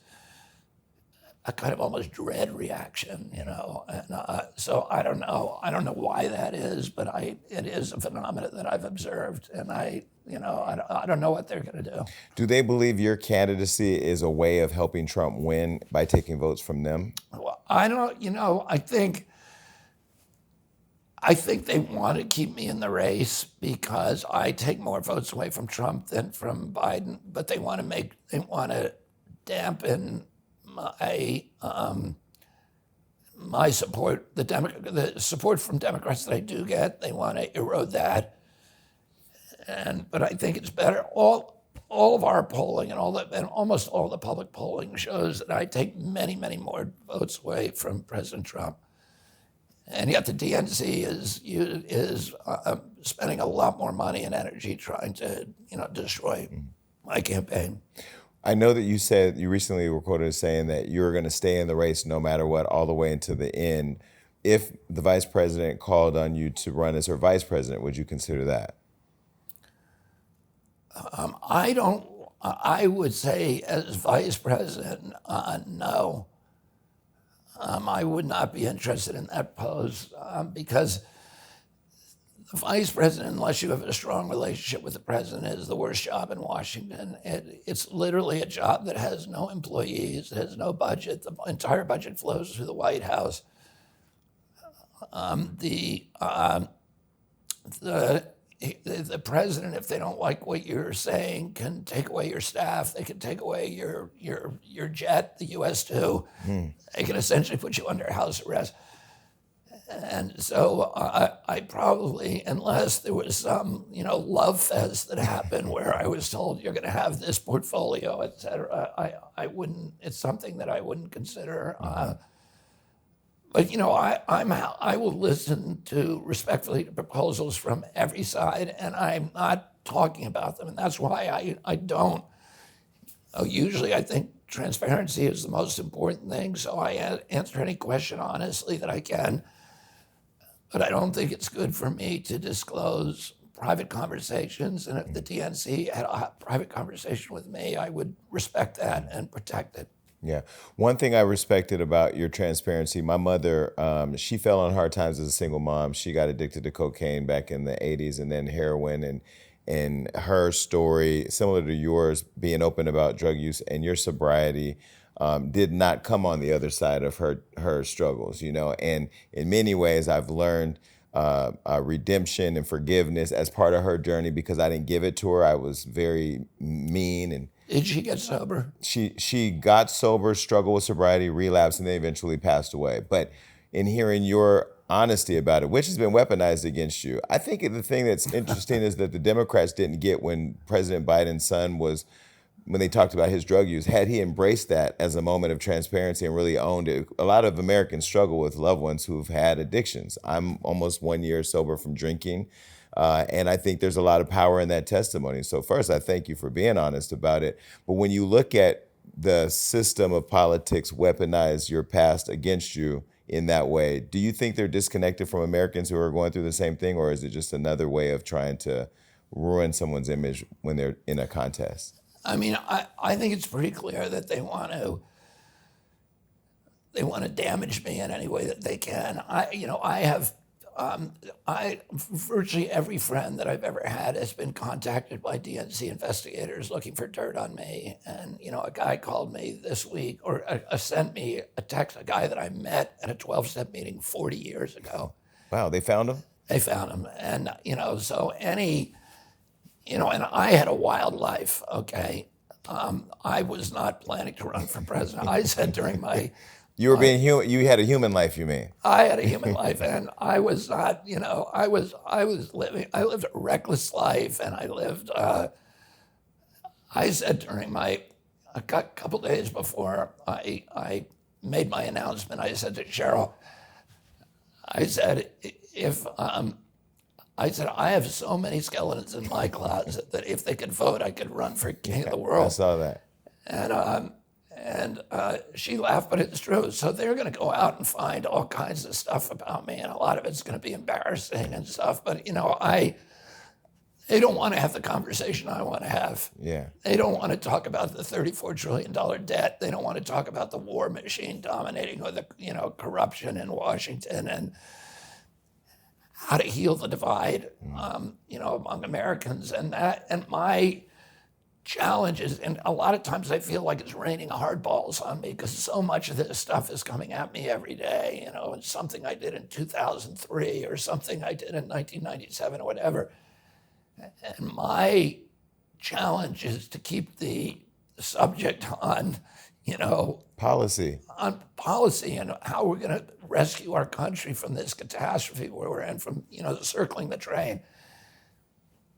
a kind of almost dread reaction, and so I don't know why that is, but it is a phenomenon that I've observed, and I don't know what they're going to do. Do they believe your candidacy is a way of helping Trump win by taking votes from them? Well, I don't, I think they want to keep me in the race because I take more votes away from Trump than from Biden, but they want to dampen my support, the support from Democrats that I do get. They want to erode that, but I think it's better. All of our polling and almost all the public polling shows that I take many, many more votes away from President Trump, and yet the DNC is spending a lot more money and energy trying to destroy my campaign. I know that you recently were quoted as saying that you're going to stay in the race no matter what, all the way into the end. If the vice president called on you to run as her vice president, would you consider that? I would say as vice president, no. I would not be interested in that pose because vice president, unless you have a strong relationship with the president, is the worst job in Washington. It's literally a job that has no employees, it has no budget. The entire budget flows through the White House. The president, if they don't like what you're saying, can take away your staff. They can take away your jet, the US-2. They can essentially put you under house arrest. And so I probably, unless there was some, love fest that happened where I was told you're going to have this portfolio, et cetera, I wouldn't. It's something that I wouldn't consider. But I will listen respectfully to proposals from every side, and I'm not talking about them, and that's why I don't. Usually, I think transparency is the most important thing, so I answer any question honestly that I can. But I don't think it's good for me to disclose private conversations, and if the DNC had a private conversation with me, I would respect that and protect it. Yeah. One thing I respected about your transparency, my mother, she fell on hard times as a single mom. She got addicted to cocaine back in the 80s and then heroin. And her story, similar to yours, being open about drug use and your sobriety, did not come on the other side of her struggles, And in many ways, I've learned redemption and forgiveness as part of her journey because I didn't give it to her. I was very mean and. Did she get sober? She got sober, struggled with sobriety, relapsed, and then eventually passed away. But in hearing your honesty about it, which has been weaponized against you, I think the thing that's interesting is that the Democrats didn't get when President Biden's son when they talked about his drug use, had he embraced that as a moment of transparency and really owned it. A lot of Americans struggle with loved ones who've had addictions. I'm almost 1 year sober from drinking. And I think there's a lot of power in that testimony. So first, I thank you for being honest about it. But when you look at the system of politics weaponize your past against you in that way, do you think they're disconnected from Americans who are going through the same thing, or is it just another way of trying to ruin someone's image when they're in a contest? I mean, I think it's pretty clear that they want to damage me in any way that they can. I have virtually every friend that I've ever had has been contacted by DNC investigators looking for dirt on me. And, a guy called me this week or sent me a text, a guy that I met at a 12-step meeting 40 years ago. Wow, they found him? They found him. And, so and I had a wild life, okay? I was not planning to run for president. I said during my... You were being human. You had a human life, you mean? I had a human life, and I was not. I lived a reckless life, and I lived. I said during a couple days before I made my announcement, I said to Cheryl, I said I have so many skeletons in my closet that if they could vote, I could run for king of the world. I saw that. And she laughed, but it's true. So they're going to go out and find all kinds of stuff about me, and a lot of it's going to be embarrassing and stuff. But they don't want to have the conversation I want to have. Yeah. They don't want to talk about the $34 trillion debt. They don't want to talk about the war machine dominating or the corruption in Washington and how to heal the divide, among Americans, and my challenges, and a lot of times I feel like it's raining hardballs on me because so much of this stuff is coming at me every day. It's something I did in 2003 or something I did in 1997 or whatever. And my challenge is to keep the subject on, policy and how we're going to rescue our country from this catastrophe where we're in, from, circling the train.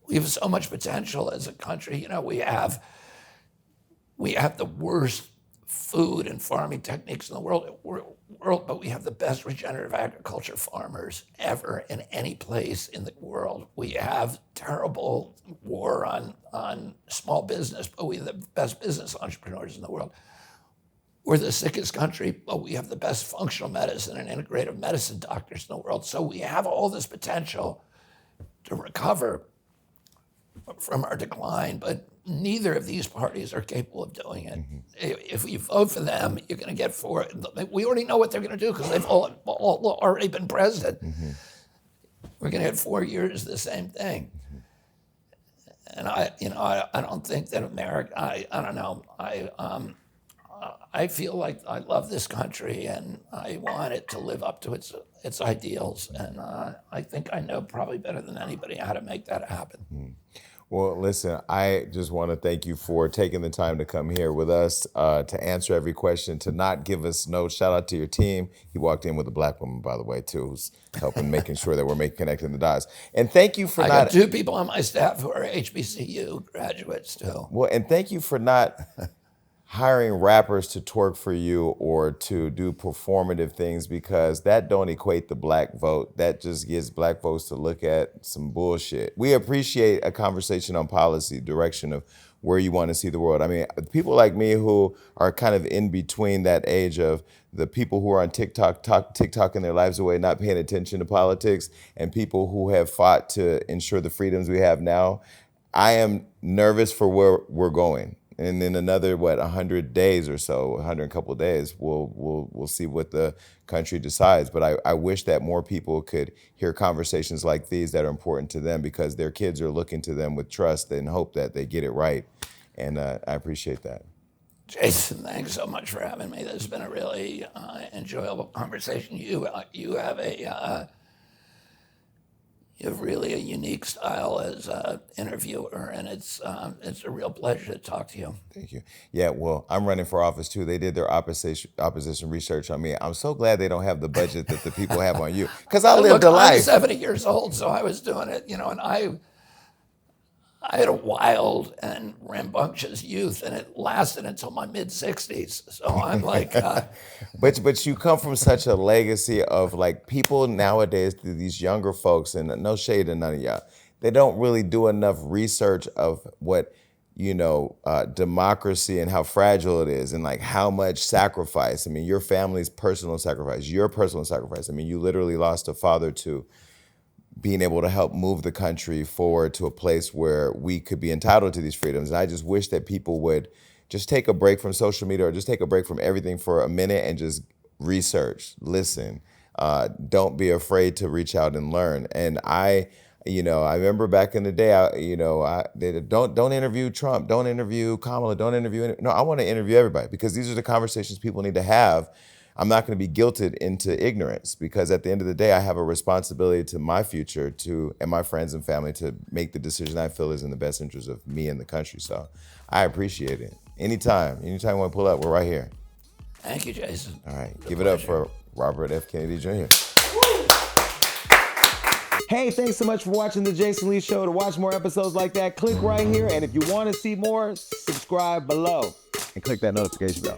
We have so much potential as a country. We have the worst food and farming techniques in the world, but we have the best regenerative agriculture farmers ever in any place in the world. We have terrible war on small business, but we have the best business entrepreneurs in the world. We're the sickest country, but we have the best functional medicine and integrative medicine doctors in the world. So we have all this potential to recover from our decline, but neither of these parties are capable of doing it. Mm-hmm. If you vote for them, you're going to get for it. We already know what they're going to do because they've all already been president. Mm-hmm. we're going to get 4 years the same thing. And I don't think that America, I don't know, I feel like I love this country and I want it to live up to its ideals. And I think I know probably better than anybody how to make that happen. Well, listen, I just want to thank you for taking the time to come here with us, to answer every question, to not give us notes. Shout out to your team. He walked in with a black woman, by the way, too, who's helping, making sure that we're connecting the dots. And thank you for I not... got 2 people on my staff who are HBCU graduates, too. Well, and thank you for not hiring rappers to twerk for you or to do performative things, because that don't equate the black vote. That just gets black votes to look at some bullshit. We appreciate a conversation on policy, direction of where you want to see the world. I mean, people like me who are kind of in between that age of the people who are on TikToking their lives away, not paying attention to politics, and people who have fought to ensure the freedoms we have now. I am nervous for where we're going. And in another, 100 days or so, 100 and a couple of days, we'll see what the country decides. But I wish that more people could hear conversations like these that are important to them, because their kids are looking to them with trust and hope that they get it right. And I appreciate that. Jason, thanks so much for having me. This has been a really enjoyable conversation. You have really a unique style as an interviewer, and it's a real pleasure to talk to you. Thank you. Yeah, well, I'm running for office too. They did their opposition research on me. I'm so glad they don't have the budget that the people have on you, because I lived a life. I'm 70 years old, so I was doing it, and I had a wild and rambunctious youth, and it lasted until my mid-60s. So I'm like... But you come from such a legacy of, like, people nowadays, these younger folks, and no shade to none of y'all, they don't really do enough research of what, democracy and how fragile it is, and like how much sacrifice. I mean, your family's personal sacrifice, your personal sacrifice. I mean, you literally lost a father to being able to help move the country forward to a place where we could be entitled to these freedoms. And I just wish that people would just take a break from social media, or just take a break from everything for a minute and just research, listen. Don't be afraid to reach out and learn. And I remember back in the day, don't interview Trump, don't interview Kamala, don't interview. No, I want to interview everybody, because these are the conversations people need to have. I'm not going to be guilted into ignorance, because at the end of the day, I have a responsibility to my future, and my friends and family, to make the decision I feel is in the best interest of me and the country. So I appreciate it. Anytime you want to pull up, we're right here. Thank you, Jason. All right, give it up for Robert F. Kennedy Jr. Hey, thanks so much for watching The Jason Lee Show. To watch more episodes like that, click right here. And if you want to see more, subscribe below and click that notification bell.